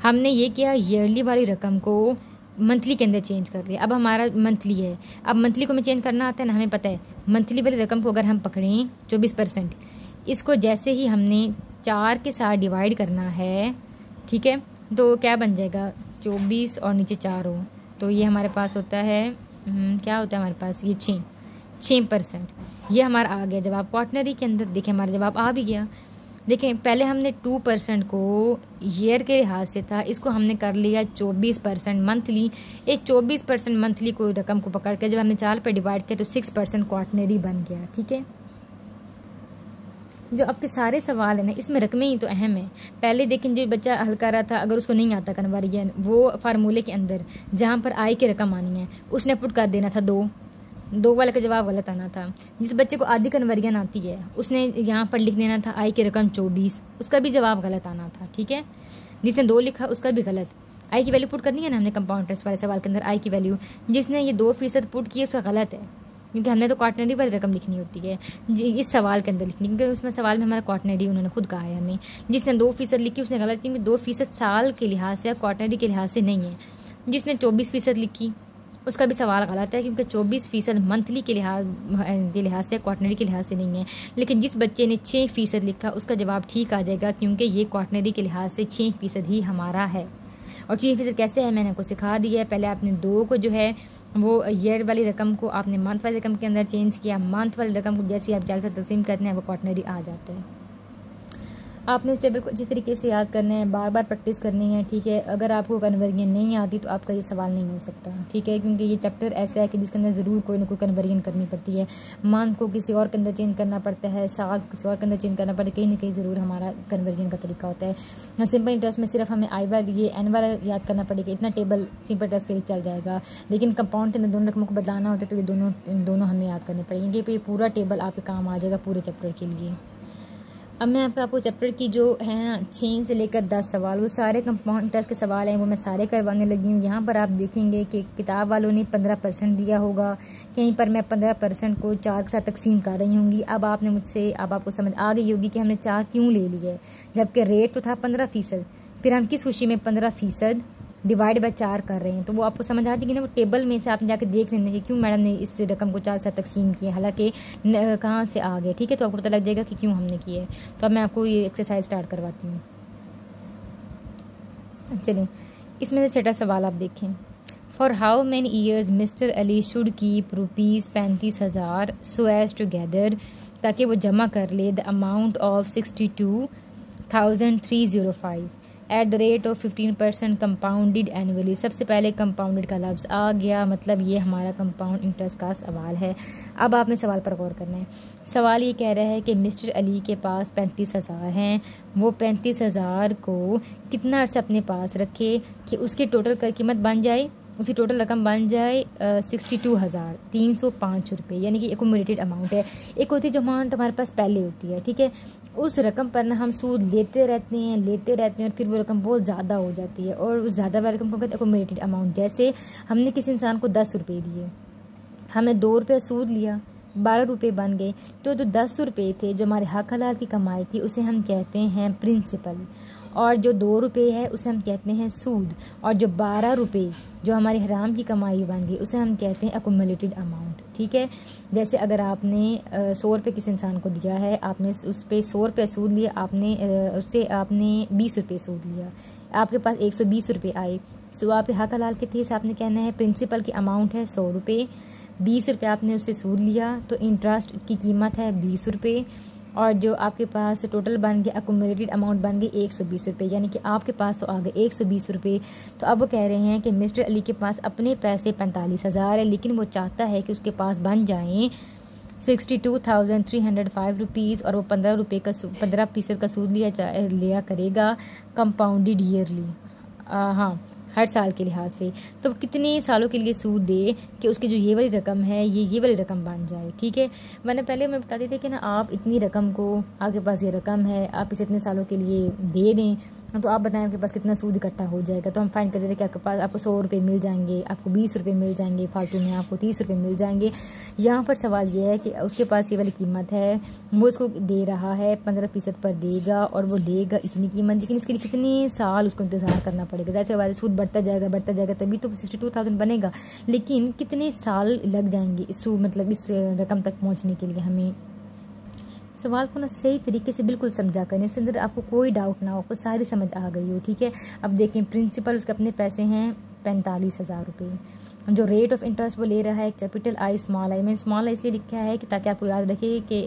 [SPEAKER 1] हमने ये किया, ईयरली वाली रकम को मंथली के अंदर चेंज कर दिया। अब हमारा मंथली है, अब मंथली को हमें चेंज करना आता है ना, हमें पता है। मंथली वाली रकम को अगर हम पकड़ें 24%, इसको जैसे ही हमने 4 के साथ डिवाइड करना है, ठीक है, तो क्या बन जाएगा? 24 और नीचे 4 हो तो ये हमारे पास होता है क्या होता है हमारे पास? ये 6%। ये हमारा आ गया जवाब क्वार्टरली के अंदर। देखिए हमारा जवाब आ भी गया। देखें पहले हमने 2% को ईयर के लिहाज से था, इसको हमने कर लिया 24% मंथली। ये 24% मंथली को रकम को पकड़ के जब हमने 4 पे डिवाइड किया तो 6% क्वार्टरली बन गया। ठीक है, जो आपके सारे सवाल है ना इसमें रकमें ही तो अहम है। पहले देखें जो बच्चा हल कर रहा था, अगर उसको नहीं आता कन्वर्जन, वो फार्मूले के अंदर जहाँ पर आई की रकम आनी है उसने पुट कर देना था 2 वाले का जवाब गलत आना था। जिस बच्चे को आधी कन्वर्जन आती है उसने यहाँ पर लिख देना था आई की रकम 24, उसका भी जवाब गलत आना था। ठीक है, जिसने 2 लिखा उसका भी गलत। आई की वैल्यू पुट करनी है ना हमने कंपाउंड इंटरेस्ट वाले सवाल के अंदर, आई की वैल्यू जिसने ये 2% पुट की उसका गलत है, क्योंकि हमने तो क्वार्टरली वाली रकम लिखनी होती है इस सवाल के अंदर लिखनी, क्योंकि उसमें सवाल में हमारा क्वार्टरली उन्होंने खुद कहा है हमें। जिसने 2% लिखी उसने गलत, क्योंकि 2% साल के लिहाज से या क्वार्टरली के लिहाज से नहीं है। जिसने 24% लिखी उसका भी सवाल गलत है, क्योंकि 24% मंथली के लिहाज से क्वार्टरली के लिहाज से नहीं है। लेकिन जिस बच्चे ने 6% लिखा उसका जवाब ठीक आ जाएगा, क्योंकि ये क्वार्टरली के लिहाज से 6% ही हमारा है। और 6% कैसे है मैंने आपको सिखा दिया है। पहले आपने 2 को जो है वो ईयर वाली रकम को आपने मंथ वाली रकम के अंदर चेंज किया। मंथ वाली रकम को जैसे आप जल्द से तस्लीम करते हैं वो क्वार्टरली आ जाता है। आपने इस टेबल को अच्छी तरीके से याद करना है, बार बार प्रैक्टिस करनी है। ठीक है, अगर आपको कन्वर्जन नहीं आती तो आपका ये सवाल नहीं हो सकता। ठीक है, क्योंकि ये चैप्टर ऐसा है कि जिसके अंदर ज़रूर कोई ना कोई कन्वर्जन करनी पड़ती है। मंथ को किसी और के अंदर चेंज करना पड़ता है, साल को किसी और के अंदर चेंज करना पड़ता है, कहीं ना कहीं ज़रूर हमारा कन्वर्जन का तरीका होता है। सिंपल इंटरेस्ट में सिर्फ हमें आई वाला ये एन वाला याद करना पड़ेगा, इतना टेबल सिंपल इंटरेस्ट के लिए चल जाएगा। लेकिन कंपाउंड के अंदर दोनों रकमों को बदलाना होता है तो ये दोनों हमें याद करने पड़ेंगे। ये पूरा टेबल आपके काम आ जाएगा पूरे चैप्टर के लिए। अब मैं आपको चैप्टर की जो है 6 से लेकर 10 सवाल, वो सारे कंपाउंड इंटरेस्ट के सवाल हैं, वो मैं सारे करवाने लगी हूँ। यहाँ पर आप देखेंगे कि किताब वालों ने 15% दिया होगा, कहीं पर मैं 15% को 4 के साथ तकसीम कर रही होंगी। अब आपको समझ आ गई होगी कि हमने 4 क्यों ले लिए, जबकि रेट तो था 15%। फिर हम किस खुशी में 15% डिवाइड बाय 4 कर रहे हैं, तो वो आपको समझ आ जाएगी ना। वो टेबल में से आपने जाकर देख लेना है क्यों मैडम ने इस रकम को 4 साथ तकसीम किया, हालांकि कहाँ से आ गए। ठीक है, तो आपको पता लग जाएगा कि क्यों हमने किए। तो अब मैं आपको ये एक्सरसाइज स्टार्ट करवाती हूँ। चलिए, इसमें से छठा सवाल आप देखें। For how many years Mister Ali should keep rupees 35,000 so as to gather, ताकि वो जमा कर ले the amount of 62,305 at the rate of 15% compounded annually. सबसे पहले कंपाउंडेड का लफ्ज़ आ गया, मतलब ये हमारा कंपाउंड इंटरेस्ट का सवाल है। अब आपने सवाल पर गौर करना है। सवाल ये कह रहा है कि मिस्टर अली के पास 35,000 हैं, वो 35,000 को कितना अर्सा अपने पास रखे कि उसकी टोटल कीमत बन जाए, उसकी टोटल रकम बन जाए 62,305 रुपये, यानी कि एक्यूमुलेटेड अमाउंट है। एक होती है जो अमाउंट हमारे पास पहले होती है, ठीक है, उस रकम पर ना हम सूद लेते रहते हैं और फिर वो रकम बहुत ज़्यादा हो जाती है, और उस ज़्यादा वाली रकम को कहते हैं एक्यूमुलेटेड अमाउंट। जैसे हमने किसी इंसान को 10 रुपये दिए, हमें 2 रुपये सूद लिया, 12 रुपये बन गए, तो जो 10 रुपये थे जो हमारे हक हलाल की कमाई थी उसे हम कहते हैं प्रिंसिपल, और जो 2 रुपये है उसे हम कहते हैं सूद, और जो 12 रुपये जो हमारी हराम की कमाई बन गई उसे हम कहते हैं एक्यूमुलेटेड अमाउंट। ठीक है, जैसे अगर आपने 100 रुपये किसी इंसान को दिया है, आपने उस पर 100 रुपये सूद लिया, उससे आपने 20 रुपये सूद लिया, आपके पास 120 रुपये आए। सो आप हक हलाल के थे, आपने कहना है प्रिंसिपल की अमाउंट है 100 रुपये, 20 रुपये आपने उससे सूद लिया, तो इंटरेस्ट की कीमत है 20 रुपये, और जो आपके पास टोटल बन गया अकोमोडेटेड अमाउंट बन गई 120 रुपये, यानी कि आपके पास तो आ गए 120 रुपये। तो अब वो कह रहे हैं कि मिस्टर अली के पास अपने पैसे 45,000 है, लेकिन वो चाहता है कि उसके पास बन जाएँ 62,305 रुपीज़ और वो 15% का सूद लिया करेगा कंपाउंडेड ईयरली, हाँ हर साल के लिहाज से। तो कितने सालों के लिए सूद दे कि उसकी जो ये वाली रकम है ये वाली रकम बन जाए, ठीक है। मैंने पहले मैं बताती थी कि ना आप इतनी रकम को, आपके पास ये रकम है, आप इसे इतने सालों के लिए दे दें, तो आप बताएं आपके पास कितना सूद इकट्ठा हो जाएगा। तो हम फाइंड करते थे कि आपके पास आपको 100 रुपये मिल जाएंगे, आपको 20 रुपये मिल जाएंगे, फालतू में आपको 30 रुपये मिल जाएंगे। यहाँ पर सवाल ये है कि उसके पास ये वाली कीमत है, वो इसको दे रहा है 15% पर देगा और वो लेगा इतनी कीमत, लेकिन इसके लिए कितने साल उसको इंतज़ार करना पड़ेगा। जैसे बाद सूद बढ़ता जाएगा तभी तो 62,000 बनेगा, लेकिन कितने साल लग जाएंगे इस रकम तक पहुँचने के लिए। हमें सवाल को ना सही तरीके से बिल्कुल समझा करें, इसके अंदर आपको कोई डाउट ना हो, आपको सारी समझ आ गई हो, ठीक है। अब देखें प्रिंसिपल उसके अपने पैसे हैं 45,000 रुपये। जो रेट ऑफ इंटरेस्ट वो ले रहा है कैपिटल आई स्मॉल आई, मैंने स्मॉल आई इसलिए लिखा है कि ताकि आपको याद रखे कि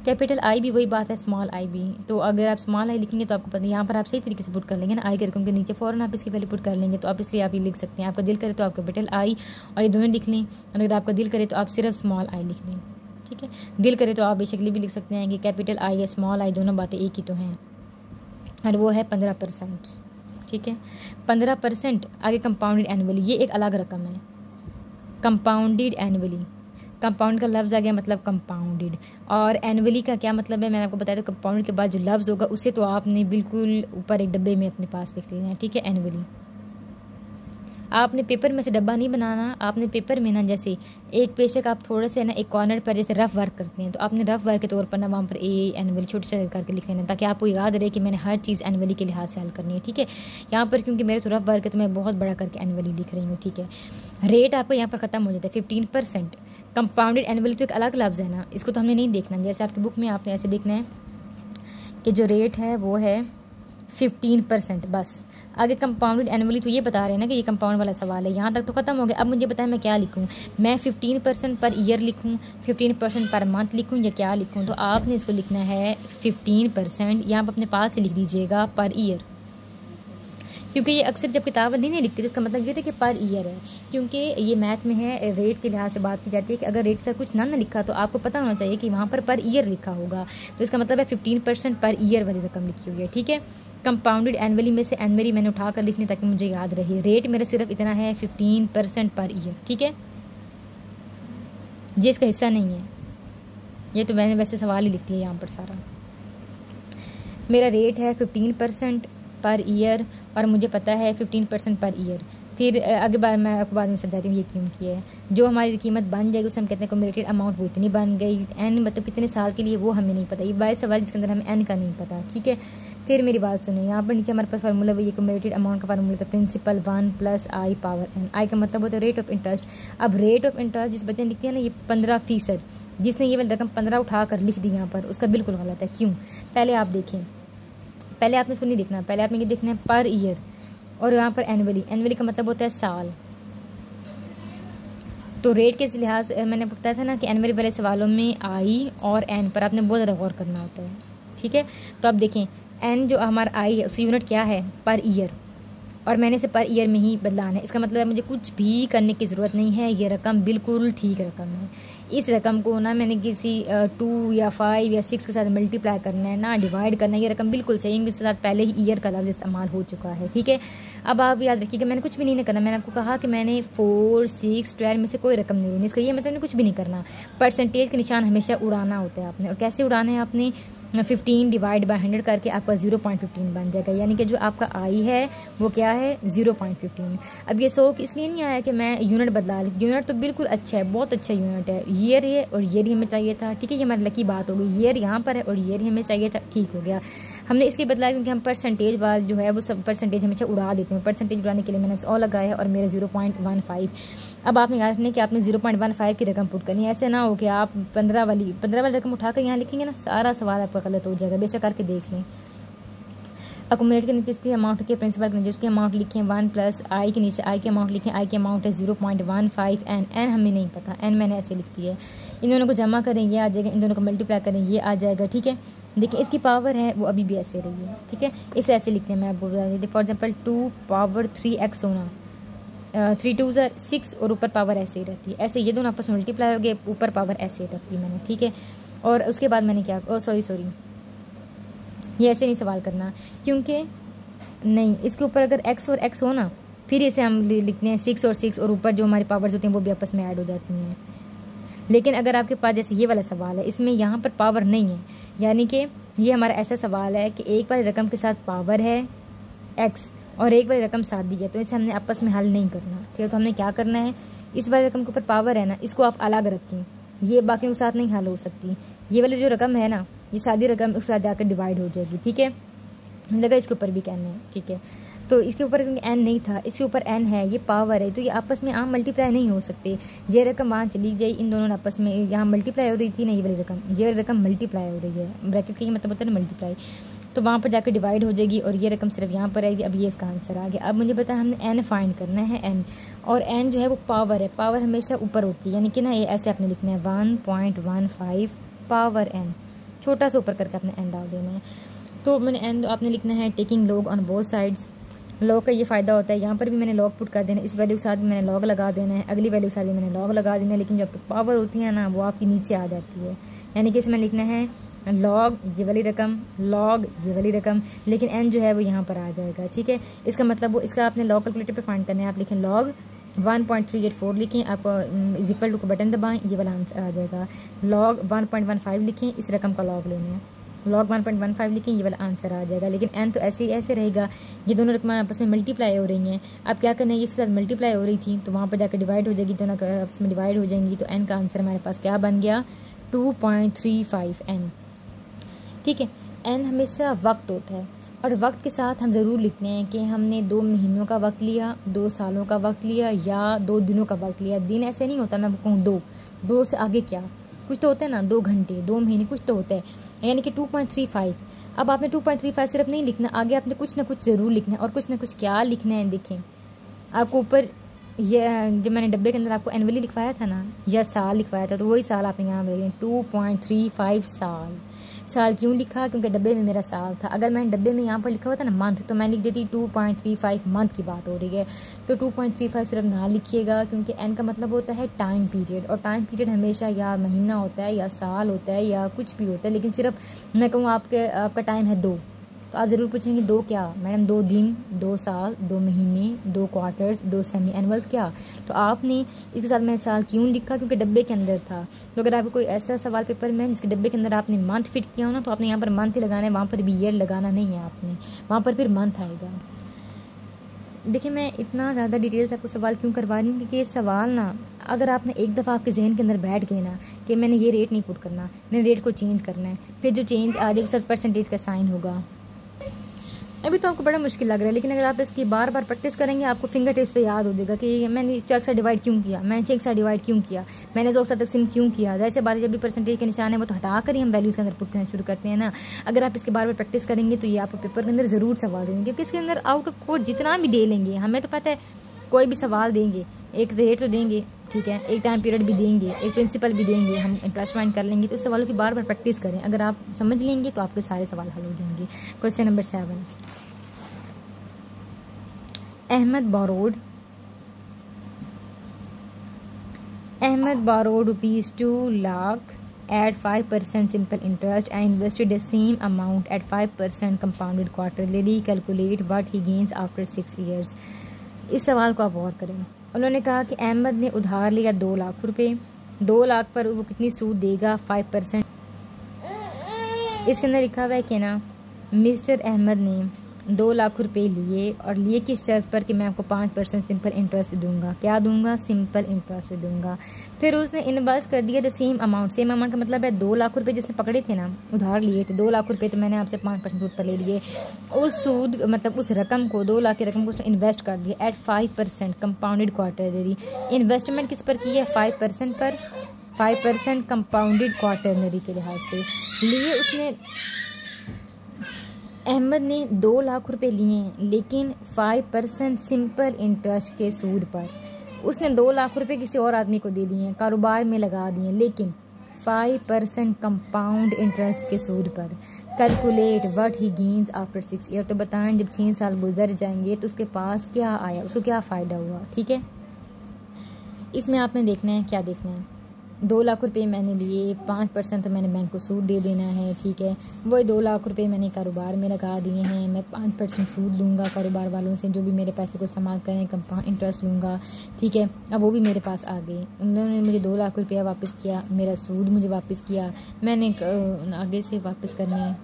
[SPEAKER 1] कैपिटल आई भी वही बात है, स्मॉल आई भी। तो अगर आप स्मॉल आई लिखेंगे तो आपको पता है यहाँ पर आप सही तरीके से पुट कर लेंगे ना, आई के रकम के नीचे फ़ौरन आप इसकी वैल्यू पुट कर लेंगे। तो आप इसलिए आप ये लिख सकते हैं, आपका दिल करे तो आप कैपिटल आई और ये दोनों लिख लें, अगर आपका दिल करे तो आप सिर्फ स्मॉल आई लिख लें, ठीक है। दिल करे तो आप बेशकली भी लिख सकते हैं कि कैपिटल आई या स्मॉल आई दोनों बातें एक ही तो हैं, और वो है 15%, ठीक है। 15% आगे कंपाउंडेड एनुअली, ये एक अलग रकम है। कंपाउंडेड एनुअली, कंपाउंड का लफ्ज़ आ गया मतलब कंपाउंडेड, और एनुअली का क्या मतलब है मैंने आपको बताया। तो कंपाउंड के बाद जो लफ्ज़ होगा उसे तो आपने बिल्कुल ऊपर एक डब्बे में अपने पास लिख लेना है, ठीक है। एनुअली आपने पेपर में से डब्बा नहीं बनाना, आपने पेपर में ना जैसे एक पेशक आप थोड़े से ना एक कॉर्नर पर जैसे रफ वर्क करते हैं, तो आपने रफ वर्क के तौर पर ना वहाँ पर एनुअली छोटे से करके लिख लेना, ताकि आपको याद रहे कि मैंने हर चीज़ एनुअली के लिहाज से हल करनी है, ठीक है। यहाँ पर क्योंकि मेरे तो रफ वर्क है तो मैं बहुत बड़ा करके एनुअली लिख रही हूँ, ठीक है। रेट आपको यहाँ पर ख़त्म हो जाता है 15%। कंपाउंडेड एनुअली तो एक अलग लफ्ज़ है ना, इसको तो हमने नहीं देखना। जैसे आपकी बुक में आपने ऐसे देखना है कि जो रेट है वो है 15%, बस। आगे कंपाउंडेड एनुअली तो ये बता रहे हैं ना कि ये कंपाउंड वाला सवाल है, यहाँ तक तो खत्म हो गया। अब मुझे बताएं मैं क्या लिखूँ, मैं 15% पर ईयर लिखूँ, 15% पर मंथ लिखूँ या क्या लिखूँ। तो आपने इसको लिखना है 15%, यहाँ पर अपने पास से लिख दीजिएगा पर ईयर, क्योंकि ये अक्सर जब किताब नहीं लिखते तो इसका मतलब ये था कि पर ईयर है, क्योंकि ये मैथ में है रेट के लिहाज से बात की जाती है कि अगर रेट से कुछ ना लिखा तो आपको पता होना चाहिए कि वहाँ पर ईयर लिखा होगा। तो इसका मतलब है 15% पर ईयर वाली रकम लिखी हुई है, ठीक है। कंपाउंडेड एनुअली में से एनुअली मैंने उठा कर लिखनी ताकि मुझे याद रहे। रेट मेरा सिर्फ इतना है 15% पर ईयर, ठीक है। ये इसका हिस्सा नहीं है, ये तो मैंने वैसे सवाल ही लिख दिया यहाँ पर सारा। मेरा रेट है 15% पर ईयर और मुझे पता है 15% पर ईयर। फिर आगे मैं आपको बाद में समझाती हूँ ये क्यों किया है। जो हमारी कीमत बन जाएगी उसे हम कहते हैं कम्युलेटेड अमाउंट, वो इतनी बन गई। एन मतलब कितने साल के लिए वो हमें नहीं पता, ये बाय सवाल जिसके अंदर हमें एन का नहीं पता, ठीक है। फिर मेरी बात सुनिए, यहाँ पर नीचे हमारे पास फार्मूला वो ये कम्युलेटेड अमाउंट का फार्मूला था प्रिंसिपल 1 + i पावर n। आई का मतलब होता है रेट ऑफ इंटरेस्ट। अब रेट ऑफ इंटरेस्ट जिस बच्चे ने लिखती है ना ये 15%, जिसने ये वाली रकम 15 उठा कर लिख दी यहाँ पर, उसका बिल्कुल गलत है। क्यों? पहले आप देखें, पहले आपने इसको नहीं देखना, पहले आपने ये देखना है पर ईयर, और यहाँ पर एनुअली। एनुअली का मतलब होता है साल। तो रेट के लिहाज मैंने बताया था ना कि एनुअली वाले सवालों में आई और एन पर आपने बहुत ज़्यादा गौर करना होता है, ठीक है। तो आप देखें एन जो हमारा आई है उसकी यूनिट क्या है, पर ईयर, और मैंने इसे पर ईयर में ही बदलाना है। इसका मतलब है मुझे कुछ भी करने की ज़रूरत नहीं है, ये रकम बिल्कुल ठीक रकम है। इस रकम को ना मैंने किसी 2 या 5 या 6 के साथ मल्टीप्लाई करना है ना डिवाइड करना है। ये रकम बिल्कुल सही, इसके साथ पहले ही ईयर का लफ्ज़ इस्तेमाल हो चुका है, ठीक है। अब आप याद रखिएगा मैंने कुछ भी नहीं करना। मैंने आपको कहा कि मैंने 4, 6, 12 में से कोई रकम नहीं लेनी। इसका ये मतलब कुछ भी नहीं करना। परसेंटेज का निशान हमेशा उड़ाना होता है आपने, और कैसे उड़ाना है आपने, 15 डिवाइड बाय 100 करके आपका 0.15 बन जाएगा, यानी कि जो आपका आई है वो क्या है 0.15। अब ये 100 इसलिए नहीं आया कि मैं यूनिट बदला ली, यूनिट तो बिल्कुल अच्छा है, बहुत अच्छा यूनिट है। ईयर है और ईयर ही हमें चाहिए था, ठीक है। ये हमारी लकी बात हो गई, ईयर यहाँ पर है और ईयर ही हमें चाहिए था, ठीक हो गया। हमने इसलिए बदला क्योंकि हम परसेंटेज वाल जो है वो सब परसेंटेज हमेशा उड़ा देते हैं। परसेंटेज उड़ाने के लिए मैंने 100 लगाया है और मेरा 0.15। अब आपने याद रखना कि आपने 0.15 की रकम पुट करनी है। ऐसे ना हो कि आप 15 वाली रकम उठाकर यहाँ लिखेंगे ना, सारा सवाल आपका गलत हो जाएगा। बेशक करके देख लें। अकोमोडेट के नीचे इसकी अमाउंट के प्रिंसिपल के नीचे उसकी अमाउंट लिखें 1 प्लस आई के नीचे आई की अमाउंट लिखें। आई की अमाउंट है 0.15 एन हमें नहीं पता, एन मैंने ऐसे लिख दिया है। इन दोनों को जमा करें ये आ जाएगा, इन दोनों को मल्टीप्लाई करें ये आ जाएगा। ठीक है, देखिए इसकी पावर है वो अभी भी ऐसे रही है। ठीक है, इसे ऐसे लिखते हैं, मैं आपको बता देती। फॉर एग्जाम्पल 2 पावर 3x होना, 3 2 6 और ऊपर पावर ऐसे ही रहती है। ऐसे ये दोनों आपस में मल्टीप्लाई हो गए, ऊपर पावर ऐसे ही रखती मैंने। ठीक है, और उसके बाद मैंने क्या, सॉरी ये ऐसे नहीं सवाल करना, क्योंकि नहीं इसके ऊपर अगर x और x हो ना फिर इसे हम लिखते हैं 6 और 6 और ऊपर जो हमारी पावर्स होती हैं वो भी आपस में ऐड हो जाती हैं। लेकिन अगर आपके पास जैसे ये वाला सवाल है, इसमें यहाँ पर पावर नहीं है, यानी कि ये हमारा ऐसा सवाल है कि एक वाली रकम के साथ पावर है x और एक वाली रकम साथ दी है, तो इसे हमने आपस में हल नहीं करना। ठीक है, तो हमने क्या करना है, इस वाली रकम के ऊपर पावर है ना, इसको आप अलग रखें, ये बाकी के साथ नहीं हल हो सकती। ये वाली जो रकम है ना, ये सादी रकम उसके साथ जाकर डिवाइड हो जाएगी। ठीक है, लगा इसके ऊपर भी कहना है। ठीक है, तो इसके ऊपर क्योंकि एन नहीं था, इसके ऊपर एन है, ये पावर है, तो ये आपस में आम मल्टीप्लाई नहीं हो सकते। ये रकम वहाँ चली गई, इन दोनों आपस में यहाँ मल्टीप्लाई हो रही थी ना, ये वाली रकम मल्टीप्लाई हो रही है। ब्रैकेट का मतलब होता है ना मल्टीप्लाई, तो वहाँ पर जाकर डिवाइड हो जाएगी और ये रकम सिर्फ यहाँ पर आएगी। अब ये इसका आंसर आ गया। अब मुझे पता है हमने एन फाइंड करना है, एन, और एन जो है वो पावर है, पावर हमेशा ऊपर होती है, यानी कि ना ये ऐसे आपने लिखना है 1.15 पावर एन, छोटा सा ऊपर करके आपने एन डाल देना है। तो मैंने एन आपने लिखना है taking log on both sides. Log का ये फ़ायदा होता है, यहाँ पर भी मैंने लॉग पुट कर देना है, इस वैल्यू के साथ भी मैंने लॉग लगा देना है, अगली वैल्यू के साथ भी मैंने लॉग लगा देना है। लेकिन जब पावर होती है ना वो आपकी नीचे आ जाती है, यानी कि इसमें लिखना है लॉग ये वाली रकम, लॉग ये वाली रकम, लेकिन एन जो है वो यहाँ पर आ जाएगा। ठीक है, इसका मतलब वो इसका आपने लॉग कैलकुलेटर पे फाइंड करना है। आप लिखें लॉग 1.384 लिखें, आप इज इक्वल टू को बटन दबाएं, ये वाला आंसर आ जाएगा। लॉग 1.15 लिखें, इस रकम का लॉग लेना है, लॉग 1.15 लिखें, ये वाला आंसर आ जाएगा। लेकिन एन तो ऐसे ही ऐसे रहेगा, ये दोनों रकम आपस में मल्टीप्लाई हो रही हैं। अब क्या करना है, इसके साथ मल्टीप्लाई हो रही थी तो वहाँ पर जाकर डिवाइड हो जाएगी, दोनों आपस में डिवाइड हो जाएंगी, तो एन का आंसर हमारे पास क्या बन गया, 2.35 एन। ठीक है, एन हमेशा वक्त होता है, और वक्त के साथ हम ज़रूर लिखते हैं कि हमने 2 महीनों का वक्त लिया, 2 सालों का वक्त लिया, या 2 दिनों का वक्त लिया। दिन ऐसे नहीं होता, मैं कहूँ 2 से आगे क्या कुछ तो होता है ना, 2 घंटे 2 महीने कुछ तो होता है, यानी कि 2.35। अब आपने 2.35 सिर्फ नहीं लिखना, आगे आपने कुछ ना कुछ ज़रूर लिखना है, और कुछ ना कुछ क्या लिखना है। देखें आपको ऊपर ये जब मैंने डब्बे के अंदर आपको एनुअली लिखवाया था ना, या साल लिखवाया था, तो वही साल आपने यहाँ पर 2.35 साल क्यों लिखा, क्योंकि डब्बे में मेरा साल था। अगर मैंने डब्बे में यहाँ पर लिखा हुआ था ना मंथ, तो मैं लिख देती 2.35 मंथ की बात हो रही है, तो 2.35 सिर्फ ना लिखिएगा, क्योंकि एन का मतलब होता है टाइम पीरियड, और टाइम पीरियड हमेशा या महीना होता है या साल होता है या कुछ भी होता है। लेकिन सिर्फ मैं कहूँ आपका टाइम है 2, तो आप ज़रूर पूछेंगे 2 क्या मैडम, 2 दिन, 2 साल, 2 महीने, 2 क्वार्टर्स, 2 सेमी एनुअल्स क्या। तो आपने इसके साथ मैंने साल क्यों लिखा, क्योंकि डब्बे के अंदर था। तो अगर आपको कोई ऐसा सवाल पेपर में जिसके डब्बे के अंदर आपने मंथ फिट किया हो ना, तो आपने यहाँ पर मंथ ही लगाना है, वहाँ पर भी ईयर लगाना नहीं है आपने, वहाँ पर फिर मंथ आएगा। देखिए मैं इतना ज़्यादा डिटेल से आपको सवाल क्यों करवा रही हूँ, क्योंकि ये सवाल ना अगर आपने एक दफ़ा आपके जहन के अंदर बैठ गए ना कि मैंने ये रेट नहीं पुट करना, मैंने रेट को चेंज करना है, फिर जो चेंज आ जाएगा 7% का साइन होगा। अभी तो आपको बड़ा मुश्किल लग रहा है, लेकिन अगर आप इसकी बार बार प्रैक्टिस करेंगे आपको फिंगर टिप्स पे याद हो जाएगा कि मैंने चेक से डिवाइड क्यों किया, मैंने चेक से डिवाइड क्यों किया, मैंने 100 तकसीम क्यों किया। जैसे बात जब भी परसेंटेज के निशान है वो तो हटा कर ही हम वैल्यूज़ के अंदर पुट करना शुरू करते हैं ना। अगर आप इसके बार बार प्रैक्टिस करेंगे तो ये आपको पेपर के अंदर ज़रूर सवाल देंगे, क्योंकि इसके अंदर आउट ऑफ कोर्स जितना भी दे लेंगे, हमें तो पता है कोई भी सवाल देंगे, एक रेट तो देंगे, ठीक है, एक टाइम पीरियड भी देंगे, एक प्रिंसिपल भी देंगे, हम इंटरेस्ट फाइंड कर लेंगे। तो सवालों की बार बार प्रैक्टिस करें, अगर आप समझ लेंगे तो आपके सारे सवाल हल हो जाएंगे। Question number 7, Ahmed borrowed rupees 2 lakh at 5% simple interest and invested the same amount at 5% compounded quarterly. Calculate what he gains after 6 years. इस सवाल को आप गौर करें। उन्होंने कहा कि अहमद ने उधार लिया 2 लाख रुपए, 2 लाख पर वो कितनी सूद देगा, 5%। इसके अंदर लिखा हुआ है कि ना मिस्टर अहमद ने 2 लाख रुपए लिए, और लिए किस शर्त पर कि मैं आपको 5% सिंपल इंटरेस्ट दूंगा। क्या दूंगा, सिंपल इंटरेस्ट दूंगा। फिर उसने इन्वेस्ट कर दिया the same amount, same amount का मतलब है 2 लाख रुपए जिसने पकड़े थे ना, उधार लिए थे 2 लाख रुपए, तो मैंने आपसे 5% सूद पर ले लिए। उस सूद मतलब उस रकम को, 2 लाख की रकम को उसने इन्वेस्ट कर दिया एट 5% कंपाउंडेड क्वार्टरली। इन्वेस्टमेंट किस पर की है, 5% पर, 5% कंपाउंडेड क्वार्टरली के लिहाज से लिए उसने अहमद ने 2 लाख रुपए लिए हैं, लेकिन 5% सिंपल इंटरेस्ट के सूद पर। उसने 2 लाख रुपए किसी और आदमी को दे दिए हैं, कारोबार में लगा दिए, लेकिन 5% कंपाउंड इंटरेस्ट के सूद पर। Calculate what he gains after 6 year. तो बताएं जब 6 साल गुजर जाएंगे तो उसके पास क्या आया, उसको क्या फ़ायदा हुआ। ठीक है, इसमें आपने देखना है, क्या देखना है, 2 लाख रुपए मैंने लिए, 5% तो मैंने बैंक को सूद दे देना है। ठीक है, वही 2 लाख रुपए मैंने कारोबार में लगा दिए हैं, मैं 5% सूद लूँगा कारोबार वालों से, जो भी मेरे पैसे को इस्तेमाल करें कंपाउंड इंटरेस्ट लूँगा। ठीक है, अब वो भी मेरे पास आ गए, उन्होंने मुझे 2 लाख रुपया वापस किया, मेरा सूद मुझे वापस किया, मैंने आगे से वापस करने हैं।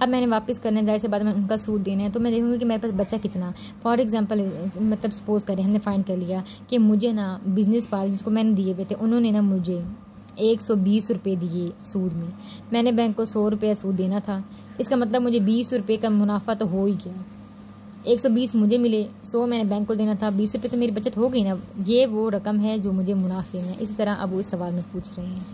[SPEAKER 1] अब मैंने वापस करने, जाहिर से बाद में उनका सूद देना है, तो मैं देखूँगी कि मेरे पास बचा कितना। फॉर एग्जांपल मतलब सपोज करें हमने फाइंड कर लिया कि मुझे ना बिज़नेस वाले जिसको मैंने दिए हुए थे, उन्होंने ना मुझे 120 रुपये दिए सूद में, मैंने बैंक को 100 रुपया सूद देना था। इसका मतलब मुझे 20 रुपये का मुनाफा तो हो ही गया। 120 मुझे मिले, 100 मैंने बैंक को देना था, 20 रुपये तो मेरी बचत हो गई ना। ये वो रकम है जो मुझे मुनाफे में। इसी तरह अब वो इस सवाल में पूछ रहे हैं,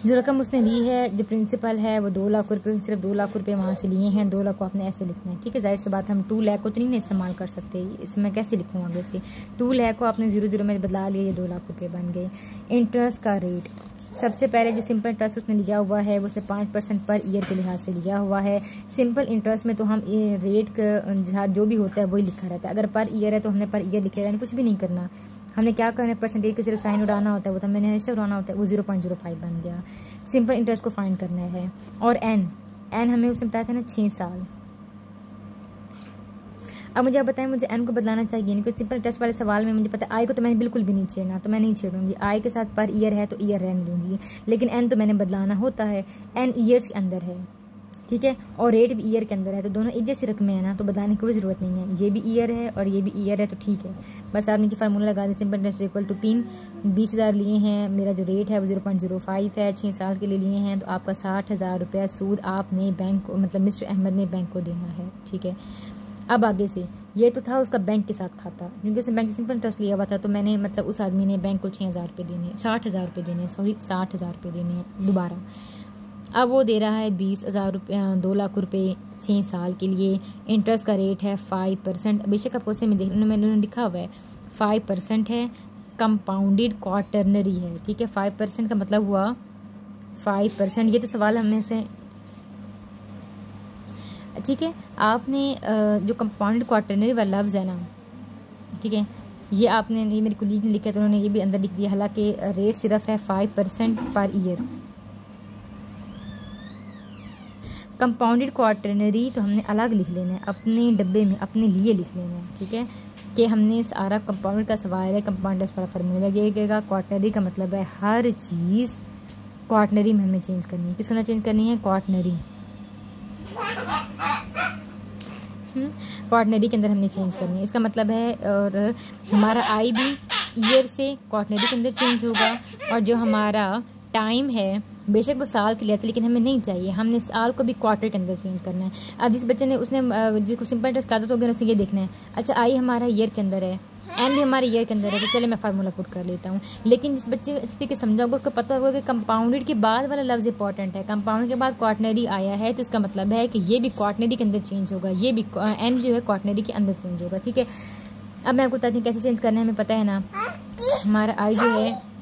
[SPEAKER 1] जो रकम उसने दी है, जो प्रिंसिपल है वो 2 लाख रुपए, सिर्फ 2 लाख रुपए वहाँ से लिए हैं। 2 लाख को आपने ऐसे लिखना है। ठीक है, जाहिर सी बात हम 2 लाख को तो नहीं इस्तेमाल कर सकते, इसमें कैसे लिखूँ आगे से। 2 लाख को आपने 0 में बदला लिया, ये 2 लाख रुपए बन गए। इंटरेस्ट का रेट, सबसे पहले जो सिंपल इंटरेस्ट उसने लिया हुआ है वो उसने 5% पर ईयर के लिहाज से लिया हुआ है। सिंपल इंटरेस्ट में तो हम रेट का जो भी होता है वही लिखा रहता है। अगर पर ईयर है तो हमने पर ईयर लिखे, यानी कुछ भी नहीं करना, हमने क्या करना है, परसेंटेज के सिर्फ साइन उड़ाना होता है, वो तो मैंने हमेशा उड़ाना होता है, वो 0.05 बन गया। सिंपल इंटरेस्ट को फाइंड करना है। और एन हमें उसने बताया था ना 6 साल। अब मुझे आप बताएं, मुझे एन को बदलाना चाहिए नहीं, क्योंकि सिंपल इंटरेस्ट वाले सवाल में मुझे पता है आई को तो मैंने बिल्कुल भी नहीं छेड़ना, तो मैं नहीं छेड़ूंगी। आई के साथ पर ईयर है तो ईयर रहने दूंगी, लेकिन एन तो मैंने बदलाना होता है। एन ईयर्स के अंदर है, ठीक है, और रेट भी ईयर के अंदर है, तो दोनों एक जैसी रकमें हैं ना, तो बदलाने की कोई ज़रूरत नहीं है। ये भी ईयर है और ये भी ईयर है, तो ठीक है, बस आप नीचे फार्मूला लगा दें, सिंपल इंटरेस्ट इक्वल टू पिन। 20,000 लिए हैं, मेरा जो रेट है वो 0.05 है, 6 साल के लिए लिए हैं, तो आपका 60,000 रुपया सूद आपने बैंक को, मतलब मिस्टर अहमद ने बैंक को देना है। ठीक है, अब आगे से ये तो था उसका बैंक के साथ खाता, क्योंकि उसने बैंक से सिंपल इंटरेस्ट लिया हुआ था, तो मैंने मतलब उस आदमी ने बैंक को 6,000 रुपये देने, 60,000 रुपये देने, सॉरी 60,000 रुपये देने हैं दोबारा। अब वो दे रहा है 20,000 रुपये, 2 लाख रुपए 6 साल के लिए। इंटरेस्ट का रेट है 5%। बेशक आपको उससे मैंने लिखा हुआ है 5% है, कंपाउंडेड क्वार्टरनरी है। ठीक है, 5% का मतलब हुआ 5%। ये तो सवाल हमें से, ठीक है, आपने जो कंपाउंडेड क्वार्टरनरी वाला लफ्ज़ है ना, ठीक है, ये आपने, ये मेरी कुलीग ने लिखा है तो उन्होंने ये भी अंदर लिख दिया, हालांकि रेट सिर्फ है 5% पर ईयर। कंपाउंडेड क्वार्टरनरी तो हमने अलग लिख लेना है, अपने डब्बे में अपने लिए लिख लेना है। ठीक है, कि हमने सारा कंपाउंडेड का सवाल है, कंपाउंडेड वाला फार्मूला लगेगा। क्वार्टनरी का मतलब है हर चीज़ क्वार्टनरी में हमें चेंज करनी है। किसका चेंज करनी है? क्वार्टनरी। क्वार्टनरी के अंदर हमने चेंज करनी है, इसका मतलब है। और हमारा आई भी ईयर से क्वार्टनरी के अंदर चेंज होगा, और जो हमारा टाइम है बेशक वो साल के लिए था, लेकिन हमें नहीं चाहिए, हमने साल को भी क्वार्टर के अंदर चेंज करना है। अब जिस बच्चे ने उसने जिसको सिंपल इंटरेस्ट कहा था, तो उसने ये देखना है, अच्छा आई हमारा ईयर के अंदर है, एन भी हमारे ईयर के अंदर है, तो चले मैं फार्मूला पुट कर लेता हूँ। लेकिन जिस बच्चे अच्छे तरीके समझा होगा उसको पता होगा कि कंपाउंडेड के बाद वाला लफ्ज़ इंपॉर्टेंट है। कंपाउंड के बाद क्वार्टनरी आया है, तो इसका मतलब है कि ये भी क्वार्टनरी के अंदर चेंज होगा, ये भी एन जो है क्वार्टनरी के अंदर चेंज होगा। ठीक है, अब मैं आपको बताती हूँ कैसे चेंज करना है, हमें पता है ना। हमारा आई जो है,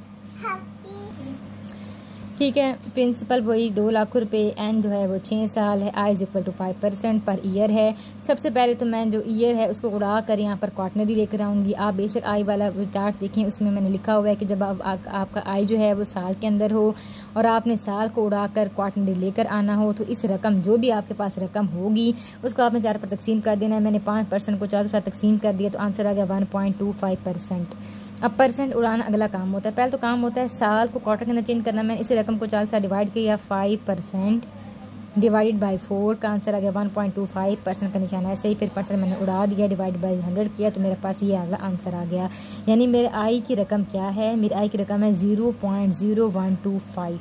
[SPEAKER 1] ठीक है, प्रिंसिपल वही 2 लाख रुपए, एन जो है वो 6 साल है, I is equal to 5% per year है। सबसे पहले तो मैं जो ईयर है उसको उड़ा कर यहाँ पर क्वार्टनरी लेकर आऊँगी। आप बेशक आई वाला चार्ट देखें, उसमें मैंने लिखा हुआ है कि जब आपका आई जो है वो साल के अंदर हो और आपने साल को उड़ा कर क्वार्टनरी लेकर आना हो, तो इस रकम जो भी आपके पास रकम होगी उसको आपने 4 पर तकसीम कर देना है। मैंने 5% को 4 के साथ तकसीम कर दिया, तो आंसर आ गया 1.25%। अब परसेंट उड़ाना अगला काम होता है, पहले तो काम होता है साल को क्वार्टर के अंदर चेंज करना। मैंने इसी रकम को 4 से डिवाइड किया, 5% डिवाइडेड बाई 4 का आंसर आ गया 1.25% का निशान ऐसे ही, फिर परसेंट मैंने उड़ा दिया, डिवाइड बाई 100 किया, तो मेरे पास ये अगला आंसर आ गया। यानी मेरे आई की रकम क्या है? मेरी आई की रकम है 0.0125।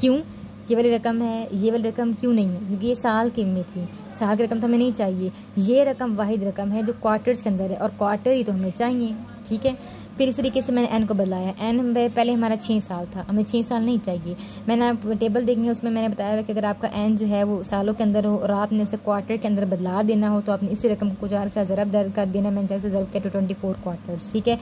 [SPEAKER 1] क्यों? ये वाली रकम है, ये वाली रकम क्यों नहीं है? क्योंकि ये साल की में थी, साल की रकम तो हमें नहीं चाहिए। ये रकम वाहिद रकम है जो क्वार्टर्स के अंदर है, और क्वार्टर ही तो हमें चाहिए। ठीक है, फिर इस तरीके से मैंने एन को बदलाया। एन पहले हमारा 6 साल था, हमें 6 साल नहीं चाहिए। मैंने आप टेबल देखेंगे, उसमें मैंने बताया है कि अगर आपका एन जो है वो सालों के अंदर हो और आपने उसे क्वार्टर के अंदर बदला देना हो तो आपने इसी रकम को 4 से ज़रब दर कर देना। मैंने 4 से ज़रब किया तो 24 क्वार्टर्स, ठीक है।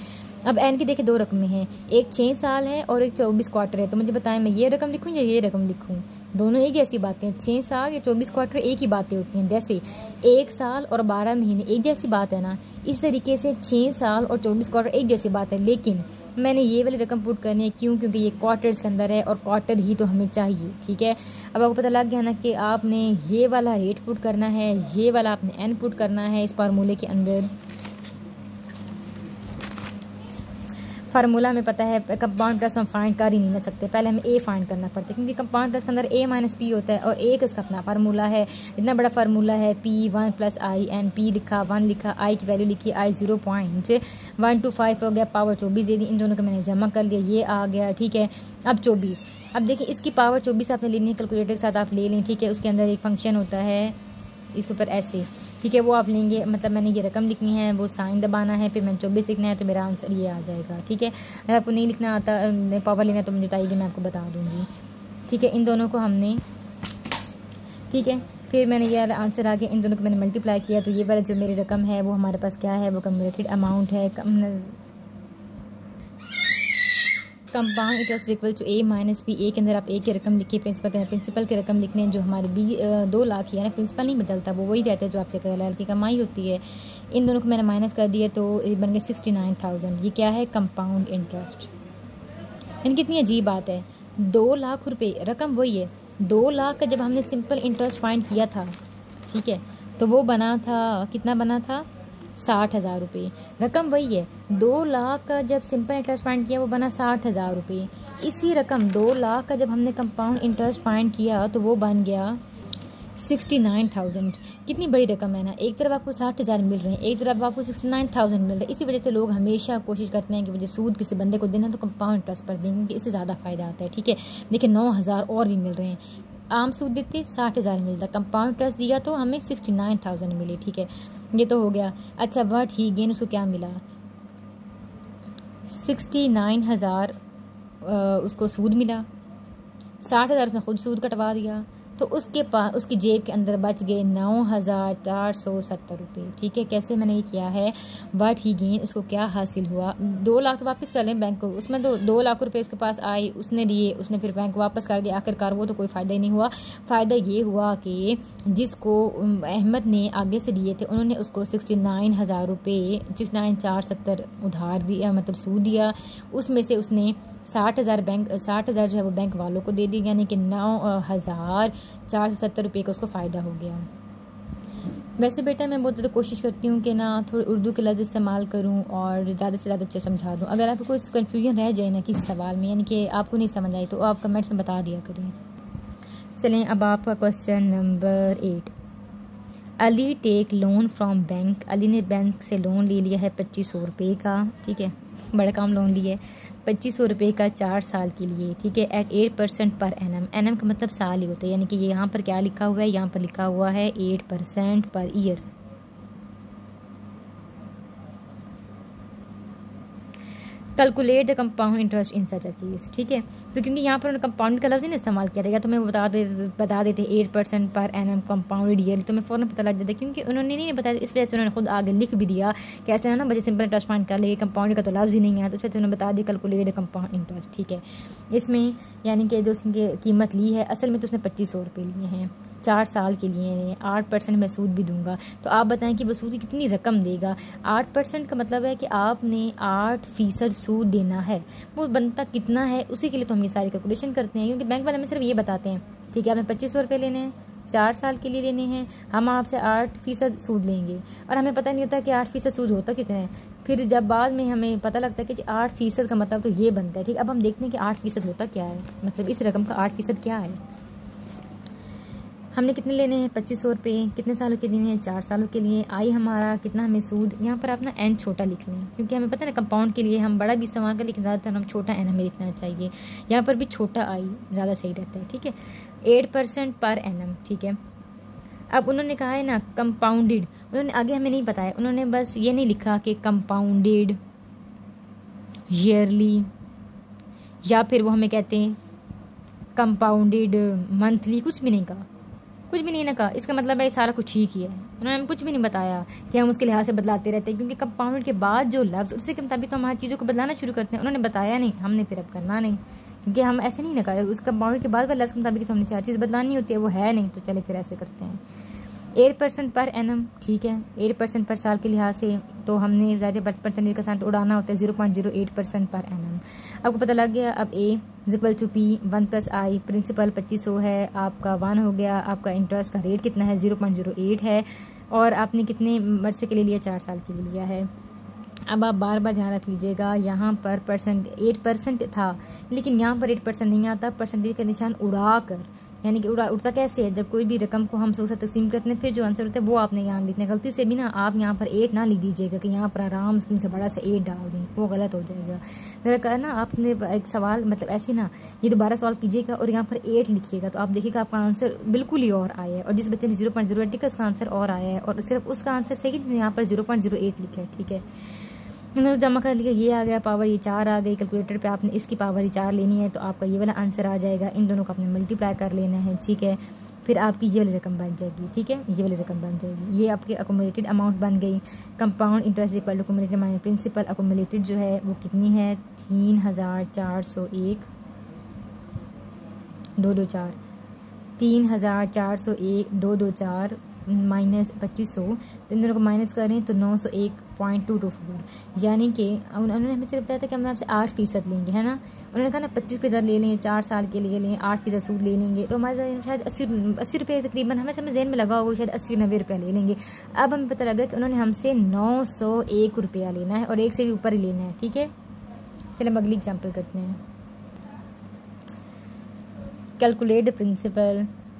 [SPEAKER 1] अब एन की देखिए 2 रकमें हैं, एक 6 साल है और एक 24 क्वार्टर है। तो मुझे बताएं मैं ये रकम लिखूँ या ये रकम लिखूँ? दोनों एक जैसी बातें हैं, 6 साल या 24 क्वार्टर एक ही बातें होती हैं। जैसे 1 साल और 12 महीने एक जैसी बात है ना, इस तरीके से 6 साल और 24 क्वार्टर एक जैसी बात है। लेकिन मैंने ये वाली रकम पुट करनी है, क्यों? क्योंकि ये क्वार्टर्स के अंदर है और क्वार्टर ही तो हमें चाहिए, ठीक है। अब आपको पता लग गया ना कि आपने ये वाला रेट पुट करना है, ये वाला आपने एन पुट करना है इस फार्मूले के अंदर। फार्मूला हमें पता है, कंपाउंड इंटरेस्ट हम फाइंड कर ही नहीं सकते, पहले हमें ए फाइंड करना पड़ता है, क्योंकि कंपाउंड इंटरेस्ट के अंदर ए माइनस पी होता है और ए का इसका अपना फार्मूला है। इतना बड़ा फार्मूला है, पी 1 + आई एन, पी लिखा 1 लिखा, आई की वैल्यू लिखी, आई 0.125 हो गया, पावर 24 दे दी, इन दोनों को मैंने जमा कर लिया, ये आ गया, ठीक है। अब 24, अब देखिए इसकी पावर 24 आपने लेनी है, कैलकुलेटर के साथ आप ले लें, ठीक है। उसके अंदर एक फंक्शन होता है इसके ऊपर ऐसे, ठीक है, वो आप लेंगे। मतलब मैंने ये रकम लिखनी है, वो साइन दबाना है, फिर मैंने 24 लिखना है, तो मेरा आंसर ये आ जाएगा, ठीक है। अगर आपको नहीं लिखना आता, पावर लेना, तो मुझे बताइए, मैं आपको बता दूंगी, ठीक है। इन दोनों को हमने, ठीक है, फिर मैंने ये आंसर आगे इन दोनों को मैंने मल्टीप्लाई किया, तो ये वाला जो मेरी रकम है वो हमारे पास क्या है, वो कम्युलेटेड अमाउंट है। Compound interest equal to A minus B. A के अंदर आप ए की रकम लिखिए, प्रिंसिपल की रकम लिखने, जो हमारे 2 लाख है ना, प्रिंसिपल नहीं बदलता, वो वही रहता है जो आपके कलाल की कमाई होती है। इन दोनों को मैंने माइनस कर दिया तो ये बन गया 69,000। ये क्या है? Compound interest. यानी कितनी अजीब बात है, 2 लाख रुपये रकम वही है। 2 लाख का जब हमने सिंपल इंटरेस्ट फाइंड किया था, ठीक है, तो वो बना था, कितना बना था? 60,000 रुपये। रकम वही है, 2 लाख का जब सिंपल इंटरेस्ट फाइंड किया वो बना 60,000 रुपये। इसी रकम 2 लाख का जब हमने कंपाउंड इंटरेस्ट फाइंड किया तो वो बन गया 69,000। कितनी बड़ी रकम है ना, एक तरफ आपको 60,000 मिल रहे हैं, एक तरफ आपको 69,000 मिल रहा है। इसी वजह से लोग हमेशा कोशिश करते हैं कि मुझे सूद किसी बंदे को देना तो कंपाउंड इंटरेस्ट पर देंगे, इससे ज़्यादा फ़ायदा आता है, ठीक है। देखिए 9,000 और भी मिल रहे हैं, आम सूद देते 60,000 मिलता, कंपाउंड इंटरेस्ट दिया तो हमें 69,000 मिले, ठीक है। ये तो हो गया। अच्छा, बट ही गेन उसको क्या मिला? 69,000 उसको सूद मिला, 60,000 उसने खुद सूद कटवा दिया, तो उसके पास उसकी जेब के अंदर बच गए 9,470 रुपये, ठीक है। कैसे मैंने ये किया है? बट ही गेन उसको क्या हासिल हुआ? 2 लाख तो वापस कर लें बैंक को, उसमें तो 2 लाख रुपए उसके पास आए, उसने दिए, उसने फिर बैंक को वापस कर दिया, आखिरकार वो तो कोई फ़ायदा ही नहीं हुआ। फ़ायदा ये हुआ कि जिसको अहमद ने आगे से दिए थे उन्होंने उसको 69,000 रुपये 69,470 उधार दिया, मतलब सूद दिया, उसमें से उसने 60,000 जो है वो बैंक वालों को दे दी, यानी कि 9,470 रुपये का उसको फ़ायदा हो गया। वैसे बेटा मैं बहुत ज़्यादा कोशिश करती हूँ कि ना थोड़ी उर्दू के लफ्ज़ इस्तेमाल करूँ और ज़्यादा से ज़्यादा अच्छे समझा दूँ। अगर आपको कोई कन्फ्यूजन रह जाए ना किसी सवाल में, यानी कि आपको नहीं समझ आई, तो आप कमेंट्स में बता दिया करें। चलें अब आपका question number 8। Ali take loan from bank. Ali ने बैंक से लोन ले लिया है 2500 रुपये का, ठीक है, बड़ा काम लोन लिया है 2500 रुपये का 4 साल के लिए, ठीक है, एट 8% पर एनम। एनम का मतलब साल ही होता है, यानी कि ये यहाँ पर क्या लिखा हुआ है, यहाँ पर लिखा हुआ है 8% per year. Calculate the compound interest in such a case, ठीक है। तो क्योंकि यहाँ पर उन्होंने कंपाउंड का लफ्ज़ नहीं इस्तेमाल किया था, तो मैं बता देते 8% पर एनम कंपाउंडेड ईयरली, तो मैं फ़ौरन पता लग जाता, क्योंकि उन्होंने नहीं बताया, इस वजह से उन्होंने खुद आगे लिख भी दिया कि ऐसे ना बच्चे सिंपल इंटरेस्ट फाइंड कर ले, कंपाउंड का तो लफ्ज़ ही नहीं है, तो उससे उन्होंने बता दिया कैलकुलेट द कंपाउंड इंटरेस्ट, ठीक है। इसमें यानी कि जो उसकी कीमत ली है असल में तो उसने 2500 रुपये लिए हैं, 4 साल के लिए हैं, 8% मैं सूद भी दूंगा। तो आप बताएं कि वो सूद की कितनी रकम देगा? 8% का मतलब है कि आपने 8% सूद देना है, वो बनता कितना है, उसी के लिए तो हम ये सारी कैलकुलेशन करते हैं, क्योंकि बैंक वाले हमें सिर्फ ये बताते हैं, ठीक है, हमें 2500 रुपये लेने हैं, 4 साल के लिए लेने हैं, हम आपसे 8% सूद लेंगे, और हमें पता नहीं होता कि 8% सूद होता कितना है। फिर जब बाद में हमें पता लगता है कि 8% का मतलब तो ये बनता है, ठीक। अब हम देखते हैं कि 8% होता क्या है, मतलब इस रकम का 8% क्या है। हमने कितने लेने हैं? 2500 रुपये। कितने सालों के लिए हैं? 4 सालों के लिए। आई हमारा कितना हमें सूद, यहाँ पर आप ना एन छोटा लिख लें, क्योंकि हमें पता है ना कंपाउंड के लिए हम बड़ा भी इस्तेमाल कर, लेकिन ज़्यादातर हम छोटा एन हमें लिखना चाहिए, यहाँ पर भी छोटा आई ज़्यादा सही रहता है, ठीक है। 8% पर एनम, ठीक है। अब उन्होंने कहा है ना कंपाउंडेड, उन्होंने आगे हमें नहीं बताया, उन्होंने बस ये नहीं लिखा कि कंपाउंडेड, ईयरली, या फिर वो हमें कहते हैं कंपाउंडेड मंथली। कुछ भी नहीं कहा, कुछ भी नहीं ना कहा। इसका मतलब है सारा कुछ ठीक ही है। उन्होंने हमें कुछ भी नहीं बताया कि हम उसके लिहाज से बदलाते रहते हैं, क्योंकि कंपाउंडेड के बाद जो लफ्ज़ उससे के मुताबिक तो हमारी चीज़ों को बदलाना शुरू करते हैं। उन्होंने बताया नहीं, हमने फिर अब करना नहीं, क्योंकि हम ऐसे नहीं ना करें। उस कंपाउंडेड के बाद वाले लफ्ज़ के मुताबिक तो हमने चार चीज़ बदलानी होती है, वो है नहीं, तो चले फिर ऐसे करते हैं। 8% पर एनम, ठीक है, 8% पर साल के लिहाज से तो हमने ज़्यादा परसेंटेज का साथ उड़ाना होता है 0.08% पर एनम। आपको पता लग गया। अब A equal to P 1 + i, principal 2500 है, आपका 1 हो गया, आपका इंटरेस्ट का रेट कितना है 0.08 है, और आपने कितने वर्ष के लिए लिया, 4 साल के लिए लिया है। अब आप बार बार ध्यान रख लीजिएगा, यहाँ पर 8% था, लेकिन यहाँ पर 8% नहीं आता, परसेंटेज का निशान उड़ा कर, यानी कि उड़ता कैसे है, जब कोई भी रकम को हम 100 से तकसीम करते हैं, फिर जो आंसर होता है वो आपने यहाँ लिखना है। गलती से भी ना आप यहाँ पर 8 ना लिख दीजिएगा कि यहाँ पर आराम से बड़ा से 8 डाल दें, वो गलत हो जाएगा। जरा कहा ना आपने एक सवाल, मतलब ऐसे ना ये दोबारा सवाल कीजिएगा और यहाँ पर 8 लिखिएगा, तो आप देखिएगा आपका आंसर बिल्कुल ही और आया है, और जिस बच्चे ने 0.08 लिखा उसका आंसर और आया है, और सिर्फ उसका आंसर सही यहाँ पर 0.08 लिखा है, ठीक है। इन्होंने जमा कर लिया, ये आ गया पावर, ये 4 आ गई। कैलकुलेटर पे आपने इसकी पावर ही 4 लेनी है, तो आपका ये वाला आंसर आ जाएगा। इन दोनों को आपने मल्टीप्लाई कर लेना है, ठीक है। फिर आपकी ये वाली रकम बन जाएगी, ठीक है, ये वाली रकम बन जाएगी। ये आपकी अकोमोडेटेड अमाउंट बन गई। Compound interest equal to accumulated minus principal. Accumulated जो है वो कितनी है, 3401 224, 3401 224 माइनस 2500, तो इन दोनों को माइनस करें तो 901.224, यानी कि उन्होंने हमें सिर्फ बताया था कि हम आपसे 8% लेंगे, है ना। उन्होंने कहा ना 25% ले लें, 4 साल के लिए लें, 8% सूद ले लेंगे, तो हमारे शायद 80 रुपये तकरीबन हमें समय जहन में लगा होगा, शायद 80-90 रुपया ले लेंगे। अब हमें पता लगा कि उन्होंने हमसे 901 रुपया लेना है, और एक से भी ऊपर ही लेना है, ठीक है। चलिए हम अगली एग्जाम्पल करते हैं। कैलकुलेट द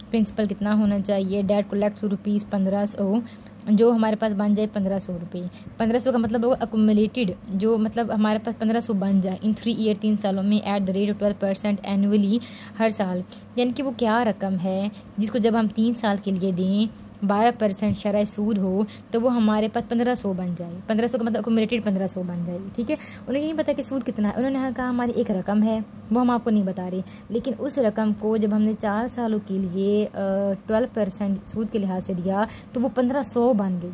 [SPEAKER 1] प्रिंसिपल कितना होना चाहिए। डैट कलेक्ट ₹1500, जो हमारे पास बन जाए 1500 रुपये। 1500 का मतलब होगा अकुमुलेटेड, जो मतलब हमारे पास 1500 बन जाए इन 3 ईयर, 3 सालों में, at the rate of 12% annually, हर साल। यानी कि वो क्या रकम है जिसको जब हम 3 साल के लिए दें, 12% शरह सूद हो, तो वो हमारे पास 1500 बन जाए। 1500 का मतलब अकुमुलेटेड 1500 बन जाएगी, ठीक है। उन्हें नहीं पता कि सूद कितना है। उन्होंने कहा हमारी एक रकम है, वो हम आपको नहीं बता रहे, लेकिन उस रकम को जब हमने 4 सालों के लिए 12% सूद के लिहाज से दिया, तो वो 1500 बन गई।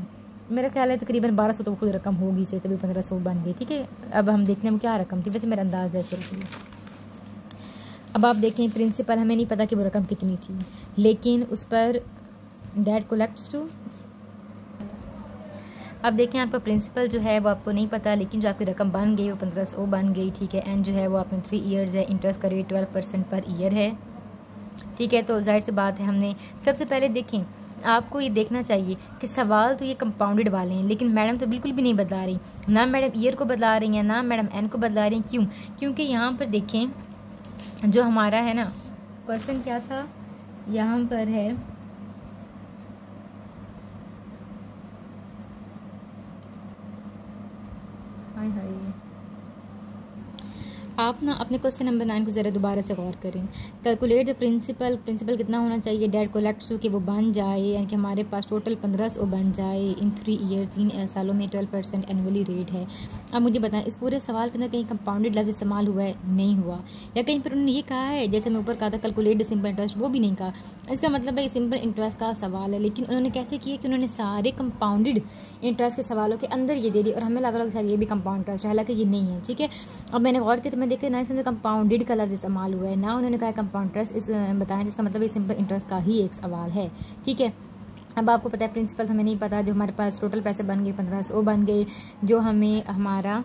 [SPEAKER 1] मेरा ख्याल है तकरीबन 1200 तो खुद रकम होगी से, तभी 1500 बन गई, ठीक है। अब हम देखने में क्या रकम थी, वैसे मेरा अंदाज़ है सिर्फ। अब आप देखें प्रिंसिपल, हमें नहीं पता कि वो रकम कितनी थी, लेकिन उस पर डेट कोलेक्ट्स टू। अब देखें आपका प्रिंसिपल जो है वो आपको नहीं पता, लेकिन जो आपकी रकम बन गई वो 1500 बन गई, ठीक है। एंड जो है वो आपने 3 ईयर्स है, इंटरेस्ट का रेट 12% पर ईयर है, ठीक है। तो जाहिर सी बात है, हमने सबसे पहले देखें, आपको ये देखना चाहिए कि सवाल तो ये कंपाउंडेड वाले हैं, लेकिन मैडम तो बिल्कुल भी नहीं बदला रही, ना मैडम ईयर को बदला रही हैं, ना मैडम एन को बदला रही हैं। क्यों? क्योंकि यहाँ पर देखें जो हमारा है ना क्वेश्चन क्या था, यहाँ पर है आप ना अपने क्वेश्चन नंबर 9 को ज़रा दोबारा से गौर करें। कैलकुलेट द प्रिंसिपल कितना होना चाहिए, डेट कोलेक्ट टू, कि वो बन जाए, यानी कि हमारे पास टोटल 1500 बन जाए इन 3 ईयर, 3 सालों में 12% एनुअली रेट है। अब मुझे बताएं, इस पूरे सवाल के अंदर कहीं कंपाउंडेड लफ्ज़ इस्तेमाल हुआ है? नहीं हुआ। या कहीं पर उन्होंने ये कहा है, जैसे मैं ऊपर कहा था कैलकुलेट द सिंपल इंटरेस्ट, वो भी नहीं कहा। इसका मतलब है सिंपल इंटरेस्ट का सवाल है, लेकिन उन्होंने कैसे किया कि उन्होंने सारे कंपाउंडेड इंटरेस्ट के सवालों के अंदर ये दे दी, और हमें लग रहा है शायद ये भी कंपाउंड इंटरेस्ट है, हालांकि ये नहीं है, ठीक है। अब मैंने गौर किया तो मैं देखा ना इसमें कंपाउंडेड का लफ्ज़ इस्तेमाल हुआ है, ना उन्होंने कहा कंपाउंड इंटरेस्ट इस बताएं, जिसका मतलब ये सिंपल इंटरेस्ट का ही एक सवाल है, ठीक है। अब आपको पता है प्रिंसिपल हमें नहीं पता, जो हमारे पास टोटल पैसे बन गए 1500 बन गए, जो हमें हमारा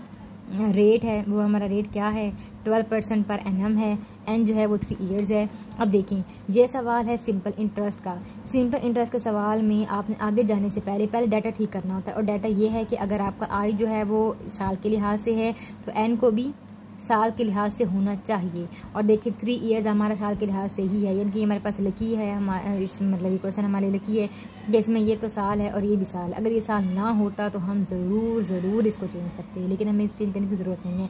[SPEAKER 1] रेट है वो हमारा रेट क्या है 12% पर एनम है, एन जो है वो 3 ईयर्स है। अब देखें ये सवाल है सिंपल इंटरेस्ट का। सिंपल इंटरेस्ट के सवाल में आपने आगे जाने से पहले डाटा ठीक करना होता है, और डाटा ये है कि अगर आपका आई जो है वो साल के लिहाज से है, तो एन को भी साल के लिहाज से होना चाहिए। और देखिए 3 ईयर्स हमारा साल के लिहाज से ही है, यानी कि हमारे पास लकी है, हमारा इस मतलब ये क्वेश्चन हमारे लकी है कि इसमें ये तो साल है और ये भी साल। अगर ये साल ना होता तो हम ज़रूर इसको चेंज करते हैं, लेकिन हमें चेंज करने की ज़रूरत नहीं है।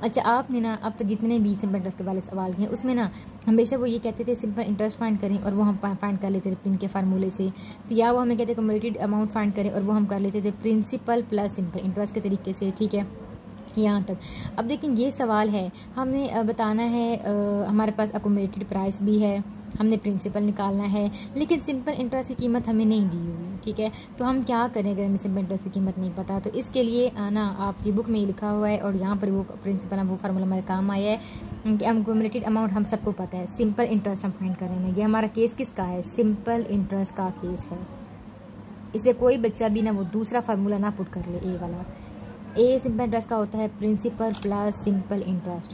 [SPEAKER 1] अच्छा, आपने ना अब तक जितने भी सिंपल इंटरेस्ट के वाले सवाल हैं उसमें ना हमेशा वो ये कहते थे सिंपल इंटरेस्ट फाइंड करें, और वो हम फाइंड कर लेते थे पिन के फार्मूले से, या वो हमें कहते थे कम्युलेटेड अमाउंट फाइंड करें, और वो हम कर लेते थे प्रिंसिपल प्लस सिंपल इंटरेस्ट के तरीके से, ठीक है। यहाँ तक। अब देखें ये सवाल है, हमने बताना है हमारे पास अकोमोडेटेड प्राइस भी है, हमने प्रिंसिपल निकालना है, लेकिन सिंपल इंटरेस्ट की कीमत हमें नहीं दी हुई है, ठीक है। तो हम क्या करें अगर हमें सिंपल इंटरेस्ट की कीमत नहीं पता? तो इसके लिए ना आपकी बुक में ये लिखा हुआ है और यहाँ पर वो प्रिंसिपल वो फार्मूला हमारे काम आया है कि अकोमोडेटेड अमाउंट हम सबको पता है, सिंपल इंटरेस्ट हम फाइंड करेंगे। ये हमारा केस किसका है? सिंपल इंटरेस्ट का केस है, इसलिए कोई बच्चा भी ना वो दूसरा फार्मूला ना पुट कर ले। ए वाला, ए सिंपल इंटरेस्ट का होता है प्रिंसिपल प्लस सिंपल इंटरेस्ट।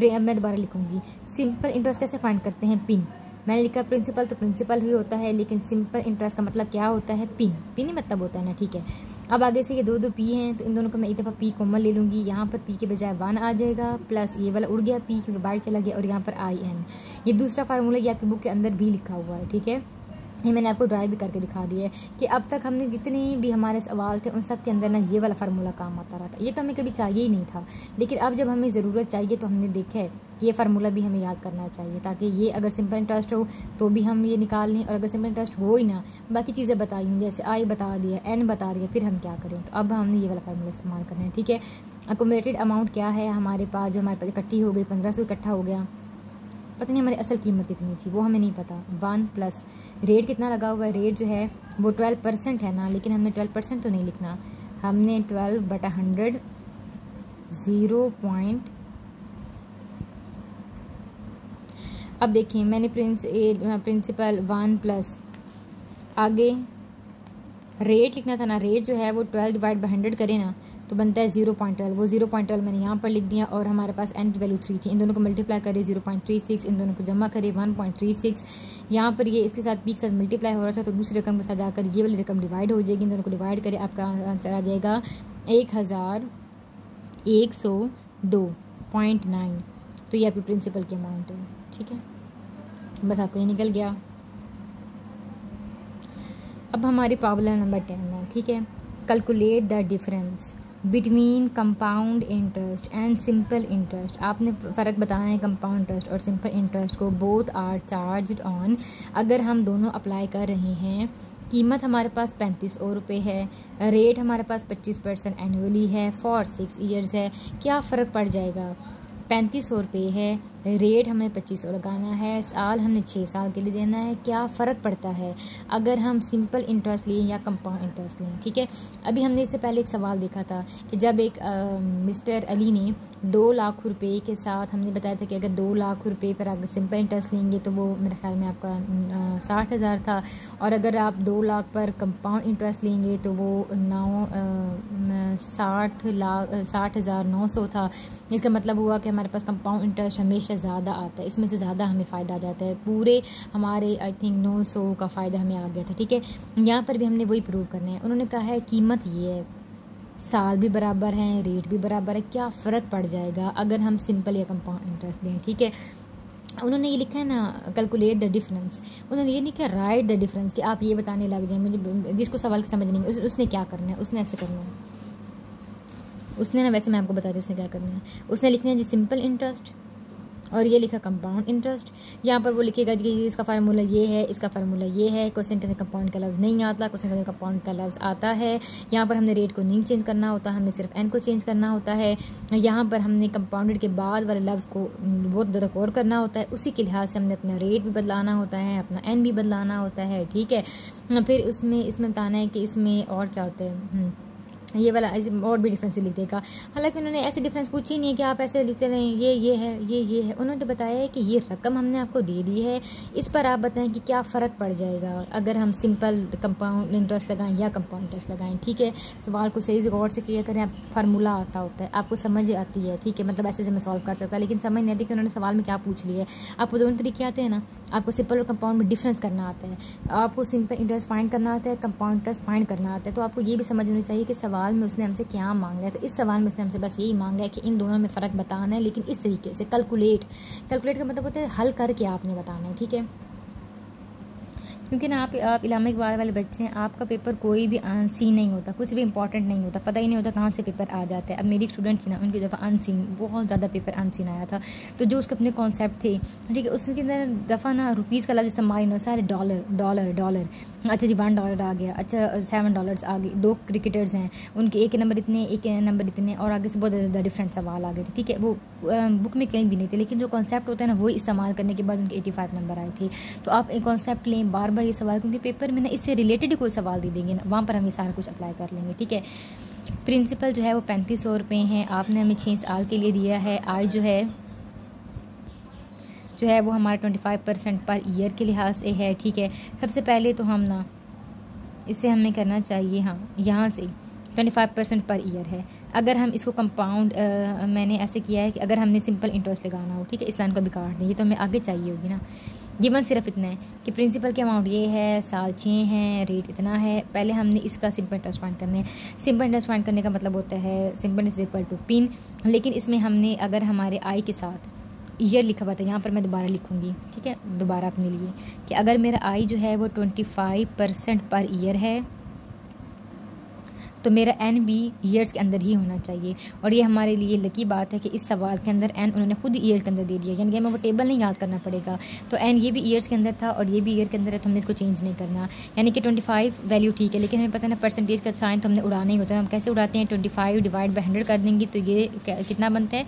[SPEAKER 1] अब मैं दोबारा लिखूंगी, सिंपल इंटरेस्ट कैसे फाइंड करते हैं? पिन। मैंने लिखा प्रिंसिपल तो प्रिंसिपल ही होता है, लेकिन सिंपल इंटरेस्ट का मतलब क्या होता है? पिन। पिन ही मतलब होता है ना, ठीक है। अब आगे से ये दो पी हैं, तो इन दोनों को मैं एक दफ़ा पी कॉमन ले लूँगी। यहाँ पर पी के बजाय 1 आ जाएगा, प्लस ये वाला उड़ गया पी क्योंकि बाहर चला गया, और यहाँ पर IN। ये दूसरा फार्मूला ये आपकी बुक के अंदर भी लिखा हुआ है, ठीक है। ये मैंने आपको ड्राइव भी करके दिखा दिया है कि अब तक हमने जितने भी हमारे सवाल थे उन सब के अंदर ना ये वाला फार्मूला काम आता रहा था। ये तो हमें कभी चाहिए ही नहीं था, लेकिन अब जब हमें ज़रूरत चाहिए तो हमने देखा है कि ये फार्मूला भी हमें याद करना चाहिए, ताकि ये अगर सिंपल इंटरेस्ट हो तो भी हम ये निकाल लें, और अगर सिंपल इंटरेस्ट हो ही ना, बाकी चीज़ें बताई हूँ जैसे I बता दिया, N बता दिया, फिर हम क्या करें? तो अब हमने ये वाला फार्मूला इस्तेमाल करना है, ठीक है। अकोमोडेटेड अमाउंट क्या है हमारे पास? जो हमारे पास इकट्ठी हो गई 1500 इकट्ठा हो गया, पता नहीं हमारी असल कीमत कितनी थी वो हमें नहीं पता। 1 प्लस रेट कितना लगा हुआ है? रेट जो है वो 12% है ना, लेकिन हमने 12% तो नहीं लिखना, हमने 12/100 0. अब देखिए मैंने प्रिंसिपल 1 प्लस आगे रेट लिखना था ना, रेट जो है वो 12/100 करें ना तो बनता है 0.12। वो 0.12 मैंने यहाँ पर लिख दिया, और हमारे पास n की वैल्यू 3 थी। इन दोनों को मल्टीप्लाई करें 0.36, इन दोनों को जमा करें 1.36। यहाँ पर ये इसके साथ पी के साथ मल्टीप्लाई हो रहा था, तो दूसरी रकम के साथ जाकर ये वाली रकम डिवाइड हो जाएगी। इन दोनों को डिवाइड करें, आपका आंसर आ जाएगा 1102.9। तो ये आपकी प्रिंसिपल की अमाउंट है, ठीक है। बस आपको ये निकल गया। अब हमारी प्रॉब्लम नंबर 10 है, ठीक है। Calculate the difference between compound interest and simple interest. आपने फ़र्क बताना है कंपाउंड इंटरेस्ट और सिंपल इंटरेस्ट को। बोथ आर चार्ज्ड ऑन, अगर हम दोनों अप्लाई कर रहे हैं, कीमत हमारे पास 3500 रुपये है, रेट हमारे पास 25% एनुअली है, फॉर 6 ईयर्स है। क्या फ़र्क पड़ जाएगा? 3500 रुपये है, रेट हमें 2500 लगाना है, साल हमने 6 साल के लिए देना है। क्या फ़र्क पड़ता है अगर हम सिंपल इंटरेस्ट लें या कंपाउंड इंटरेस्ट लें, ठीक है। अभी हमने इससे पहले एक सवाल देखा था कि जब एक मिस्टर अली ने 2 लाख रुपए के साथ, हमने बताया था कि अगर 2 लाख रुपए पर अगर सिंपल इंटरेस्ट लेंगे तो वो मेरे ख्याल में आपका 60,000 था, और अगर आप 2 लाख पर कंपाउंड इंटरेस्ट लेंगे तो वो 60,900 था। इसका मतलब हुआ कि हमारे पास कंपाउंड इंटरेस्ट हमेशा ज़्यादा आता है, इसमें से ज़्यादा हमें फ़ायदा आ जाता है। पूरे हमारे आई थिंक 900 का फ़ायदा हमें आ गया था, ठीक है। यहाँ पर भी हमने वही प्रूव करना है। उन्होंने कहा है कीमत ये है, साल भी बराबर हैं, रेट भी बराबर है, क्या फ़र्क पड़ जाएगा अगर हम सिंपल या कंपाउंड इंटरेस्ट दें, ठीक है। उन्होंने ये लिखा है ना कैलकुलेट द डिफरेंस, उन्होंने ये लिखा है राइट द डिफरेंस, कि आप ये बताने लग जाए मुझे, जिसको सवाल समझ नहीं उसने क्या करना है, उसने ऐसे करना है, उसने ना, वैसे मैं आपको बता रही हूँ उसने क्या करना है। उसने लिखना है जी सिंपल इंटरेस्ट, और ये लिखा कंपाउंड इंटरेस्ट। यहाँ पर वो लिखेगा कि इसका फार्मूला ये है, इसका फार्मूला ये है। क्वेश्चन के अंदर कंपाउंड का लफ्ज़ नहीं आता, क्वेश्चन के अंदर कंपाउंड का लफ्ज़ आता है। यहाँ पर हमने रेट को नहीं चेंज करना होता, हमने सिर्फ n को चेंज करना होता है। यहाँ पर हमने कंपाउंडेड के बाद वाले लफ्ज़ को बहुत ज़्यादा गौर करना होता है, उसी के लिहाज से हमने अपना रेट भी बदलाना होता है, अपना n भी बदलाना होता है, ठीक है। फिर इसमें बताना है कि इसमें और क्या होता है, ये वाला और भी डिफरेंस लिख देगा। हालांकि उन्होंने ऐसे डिफरेंस पूछी नहीं है कि आप ऐसे लिख चलें ये है ये है। उन्होंने तो बताया है कि ये रकम हमने आपको दे दी है, इस पर आप बताएं कि क्या फ़र्क पड़ जाएगा अगर हम सिंपल कंपाउंड इंटरेस्ट लगाएं या कंपाउंड इंटरेस्ट लगाएं, ठीक है। सवाल को सही से गौर से किया करें, आप फार्मूला आता होता है, आपको समझ आती है, ठीक है। मतलब ऐसे से मैं सॉल्व कर सकता, लेकिन समझ नहीं आती कि उन्होंने सवाल में क्या पूछ लिया है। आपको दोनों तरीके आते हैं ना, आपको सिंपल और कंपाउंड में डिफरेंस करना आता है, आपको सिंपल इंटरेस्ट फाइंड करना आता है, कंपाउंड इंटरेस्ट फाइंड करना आता है। तो आपको ये भी समझ होनी चाहिए कि सवाल में उसने हमसे क्या मांगा है। तो इस सवाल में उसने हमसे बस यही मांगा है कि इन दोनों में फ़र्क बताना है, लेकिन इस तरीके से कैलकुलेट का मतलब होता है हल करके आपने बताना है, ठीक है। क्योंकि ना आप इलामा इकबाल वाले बच्चे हैं, आपका पेपर कोई भी अनसीन नहीं होता, कुछ भी इंपॉर्टेंट नहीं होता, पता ही नहीं होता कहाँ से पेपर आ जाता है। अब मेरी स्टूडेंट थी ना, उनकी दफ़ा अनसीन बहुत ज़्यादा पेपर अनसीन आया था, तो जो उसके अपने कॉन्सेप्ट थे, ठीक है, उसके अंदर दफ़ा ना रुपीज़ का लफ्ज़ इस्तेमाल नहीं, सारे डॉलर डॉलर डॉलर, अच्छा जी $1 आ गया, अच्छा $7 आ गए। 2 क्रिकेटर्स हैं, उनके एक नंबर इतने, एक नंबर इतने, और आगे से बहुत ज़्यादा डिफरेंट सवाल आ गए थे, ठीक है। वो बुक में कहीं भी नहीं थे, लेकिन जो कॉन्सेप्ट होता है ना, वो इस्तेमाल करने के बाद उनके 85 नंबर आए थे। तो आप एक कॉन्सेप्ट लें, बार बार ये सवाल, क्योंकि पेपर में ना इससे रिलेटेड ही कोई सवाल दे देंगे ना, वहाँ पर हम ये सारा कुछ अप्लाई कर लेंगे, ठीक है। प्रिंसिपल जो है वो 3500 रुपये हैं, आपने हमें 6 साल के लिए दिया है। आय जो है वो हमारा 25% पर ईयर के लिहाज से है, ठीक है। सबसे पहले तो हम ना इसे हमें करना चाहिए, हाँ, यहाँ से 25% पर ईयर है। अगर हम इसको कंपाउंड मैंने ऐसे किया है कि अगर हमने सिंपल इंटरेस्ट लगाना हो, ठीक है, इस लाइन को भी काट दें, ये तो हमें आगे चाहिए होगी ना। गिवन सिर्फ इतना है कि प्रिंसिपल के अमाउंट ये है, साल 6 है, रेट इतना है। पहले हमने इसका सिंपल इंटरेस्ट फाइंड करना है। सिंपल इंटरेस्ट फाइंड करने का मतलब होता है सिंपल इज इक्वल टू पिन, लेकिन इसमें हमने अगर हमारे आई के साथ ईयर लिखा हुआ था, यहाँ पर मैं दोबारा लिखूँगी, ठीक है, दोबारा अपने लिए, कि अगर मेरा आई जो है वो 25% पर ईयर है, तो मेरा एन भी ईयर्स के अंदर ही होना चाहिए। और ये हमारे लिए लकी बात है कि इस सवाल के अंदर एन उन्होंने खुद ईयर के अंदर दे दिया, यानी कि हमें वो टेबल नहीं याद करना पड़ेगा। तो एन ये भी ईयर्स के अंदर था और ये भी ईयर के अंदर है, तो हमने इसको चेंज नहीं करना। यानी कि 25 वैल्यू ठीक है, लेकिन हमें पता है ना परसेंटेज का साइन तो हमने उड़ाना ही होता है। हम कैसे उड़ाते हैं, 25 डिवाइड बाई 100 कर देंगे, तो ये कितना बनता है,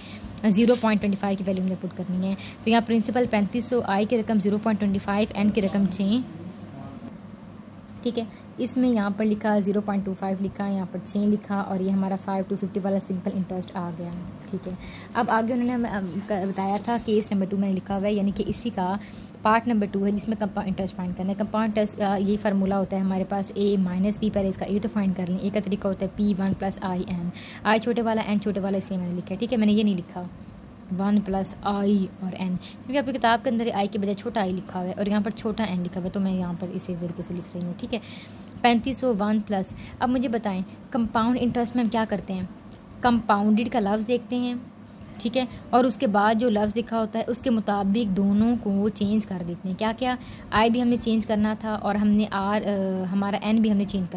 [SPEAKER 1] 0.25 की वैल्यू हमने पुट करनी है। तो यहाँ प्रिंसिपल 3500, आई की रकम 0.25, एन की रकम 6, ठीक है। इसमें यहाँ पर लिखा 0.25 लिखा, यहाँ पर 6 लिखा, और ये हमारा 5 to 50 वाला सिंपल इंटरेस्ट आ गया, ठीक है। अब आगे उन्होंने हमें बताया था केस नंबर 2 मैंने लिखा हुआ है, यानी कि इसी का पार्ट नंबर 2 है, जिसमें कंपाउंड इंटरेस्ट फाइंड करना है। कंपाउंड इंटरेस्ट ये फार्मूला होता है हमारे पास a माइनस पी पर, इसका a तो फाइंड कर लें। एक का तरीका होता है P1 प्लस आई एन, आई छोटे वाला एन छोटे वाला, इसलिए मैंने लिखा है, ठीक है। मैंने ये नहीं लिखा 1 प्लस आई और एन, क्योंकि आपकी किताब के अंदर आई के बजाय छोटा आई लिखा हुआ है और यहाँ पर छोटा एन लिखा हुआ है, तो मैं यहाँ पर इसी तरीके से लिख रही हूँ, ठीक है। 3501 प्लस। अब मुझे बताएं कंपाउंड इंटरेस्ट में हम क्या करते हैं, कंपाउंडेड का लफ्ज़ देखते हैं, ठीक है, और उसके बाद जो लफ्ज़ लिखा होता है उसके मुताबिक दोनों को चेंज कर देते हैं। क्या क्या, आई भी हमने चेंज करना था और हमने हमारा एन भी हमने चेंज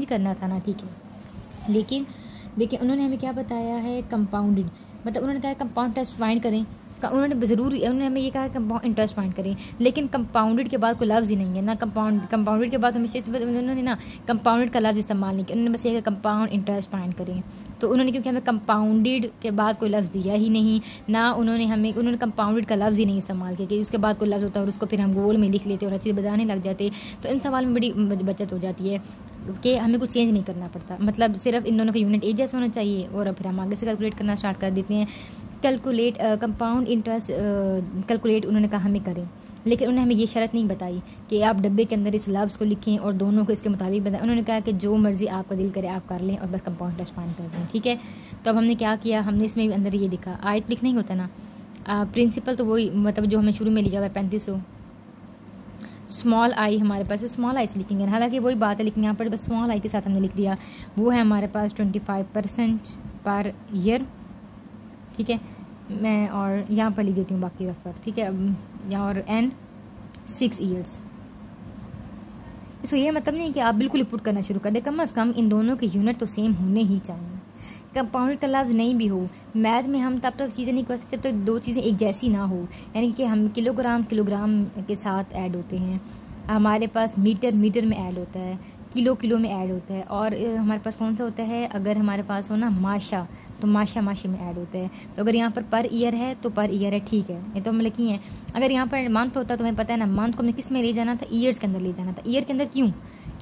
[SPEAKER 1] करना था ना, ठीक है। लेकिन देखिए उन्होंने हमें क्या बताया है, कंपाउंडेड, मतलब उन्होंने कहा कंपाउंड टेस्ट फाइंड करें, उन्होंने ज़रूरी उन्होंने हमें ये कहा कंपाउंड इंटरेस्ट फाइंड करें, लेकिन कंपाउंडेड के बाद कोई लफ्ज़ ही नहीं है ना। कंपाउंडेड के बाद हमेशा उन्होंने ना कंपाउंडेड का लफ्ज़ इस्तेमाल नहीं किया, उन्होंने बस ये कंपाउंड इंटरेस्ट फाइंड करें। तो उन्होंने क्योंकि हमें कंपाउंडेड के बाद कोई लफ्ज़ दिया ही नहीं ना, उन्होंने कंपाउंडेड का लफ्ज़ ही नहीं इस्तेमाल किया कि उसके बाद कोई लफ्ज़ होता है और उसको फिर हम गोल में लिख लेते और अच्छी बताने लग जाते। तो इन सवाल में बड़ी बचत हो जाती है कि हमें कुछ चेंज नहीं करना पड़ता, मतलब सिर्फ इन दोनों का यूनिट एक जैसा होना चाहिए और फिर हम आगे से कैलकुलेट करना स्टार्ट कर देते हैं। कैलकुलेट कंपाउंड इंटरेस्ट कैलकुलेट उन्होंने कहा हमें करें, लेकिन उन्होंने हमें ये शर्त नहीं बताई कि आप डब्बे के अंदर इस लफ्ज़ को लिखें और दोनों को इसके मुताबिक बताएं। उन्होंने कहा कि जो मर्ज़ी आपका दिल करे आप कर लें और बस कंपाउंड इंटरेस्ट फाइंड कर दें, ठीक है। तो अब हमने क्या किया, हमने इसमें अंदर ये लिखा, आयत लिखना ही होता ना, प्रिंसिपल तो वही, मतलब जो हमें शुरू में लिखा हुआ है 3500, स्मॉल आई हमारे पास स्मॉल आई से लिखेंगे, हालांकि वही बात है, लेकिन यहाँ पर बस स्मॉल आई के साथ हमने लिख दिया। वो है हमारे पास 25% पर ईयर, ठीक है। मैं और यहाँ पर लिख देती हूँ बाकी रफ पर, ठीक है। अब यहाँ और एन 6 ईयर्स। इसको ये मतलब नहीं कि आप बिल्कुल ही पुट करना शुरू कर दें, कम अज़ कम इन दोनों के यूनिट तो सेम होने ही चाहिए। कंपाउंडेड का लफ्ज़ नहीं भी हो, मैथ में हम तब तक चीज़ें नहीं कर सकते तो दो चीज़ें एक जैसी ना हो, यानी कि हम किलोग्राम के साथ ऐड होते हैं, हमारे पास मीटर में ऐड होता है, किलो में ऐड होता है, और हमारे पास कौन सा होता है, अगर हमारे पास हो ना माशा, तो माशा में ऐड होता है। तो अगर यहाँ पर ईयर है तो पर ईयर है, ठीक है, ये तो हम लिखी हैं। अगर यहाँ पर मंथ होता तो हमें पता है ना, मंथ को हमें किस में ले जाना था, ईयर्स के अंदर ले जाना था। ईयर के अंदर क्यों,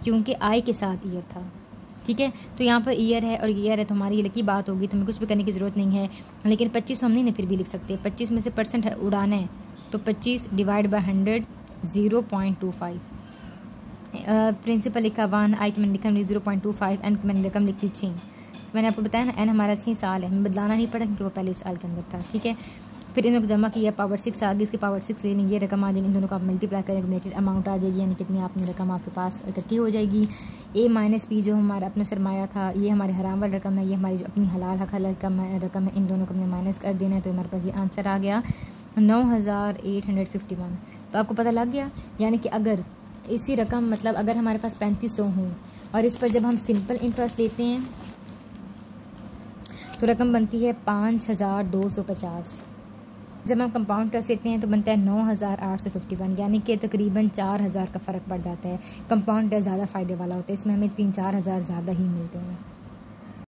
[SPEAKER 1] क्योंकि आई के साथ ईयर था, ठीक है। तो यहाँ पर ईयर है और ईयर है, तो हमारी ये लकी बात होगी, तो हमें कुछ भी करने की ज़रूरत नहीं है। लेकिन 25 हम नहीं फिर भी लिख सकते, 25 में से परसेंट उड़ाना है, तो 25 डिवाइड बाई 100 0.25। प्रिंसिपल लिखा 1, आई की मैंने लिखा 0.25, एन की मैंने रकम लिखी 6। मैंने आपको बताया ना एन हमारा 6 साल है, हमें बदलाना नहीं पड़ा क्योंकि वो पहले साल के अंदर था, ठीक है। फिर इन लोग जमा किया, पावर 6 आ गई, इसकी पावर 6 लेनी, ये रकम आ जाएगी, इन दोनों को आप मल्टीप्लाई करें, रिलेटेड अमाउंट आ जाएगी, यानी कितनी आपने रकम आपके पास इकट्ठी हो जाएगी। ए माइनस पी जो हमारा अपना सरमाया था, ये हमारे हराम वाली रकम है, ये हमारी जो अपनी हलाल हकल रकम है, इन दोनों को हमने माइनस कर देना है। तो हमारे पास ये आंसर आ गया 9851। तो आपको पता लग गया, यानी कि अगर इसी रकम, मतलब अगर हमारे पास 3500 हों और इस पर जब हम सिंपल इंटरेस्ट लेते हैं तो रकम बनती है 5250। जब हम कंपाउंड इंटरेस्ट लेते हैं तो बनता है 9,851, यानी कि तकरीबन 4,000 का फ़र्क पड़ जाता है। कंपाउंड इंटरेस्ट ज़्यादा फ़ायदे वाला होता है, इसमें हमें 3-4 हज़ार ज़्यादा ही मिलते हैं।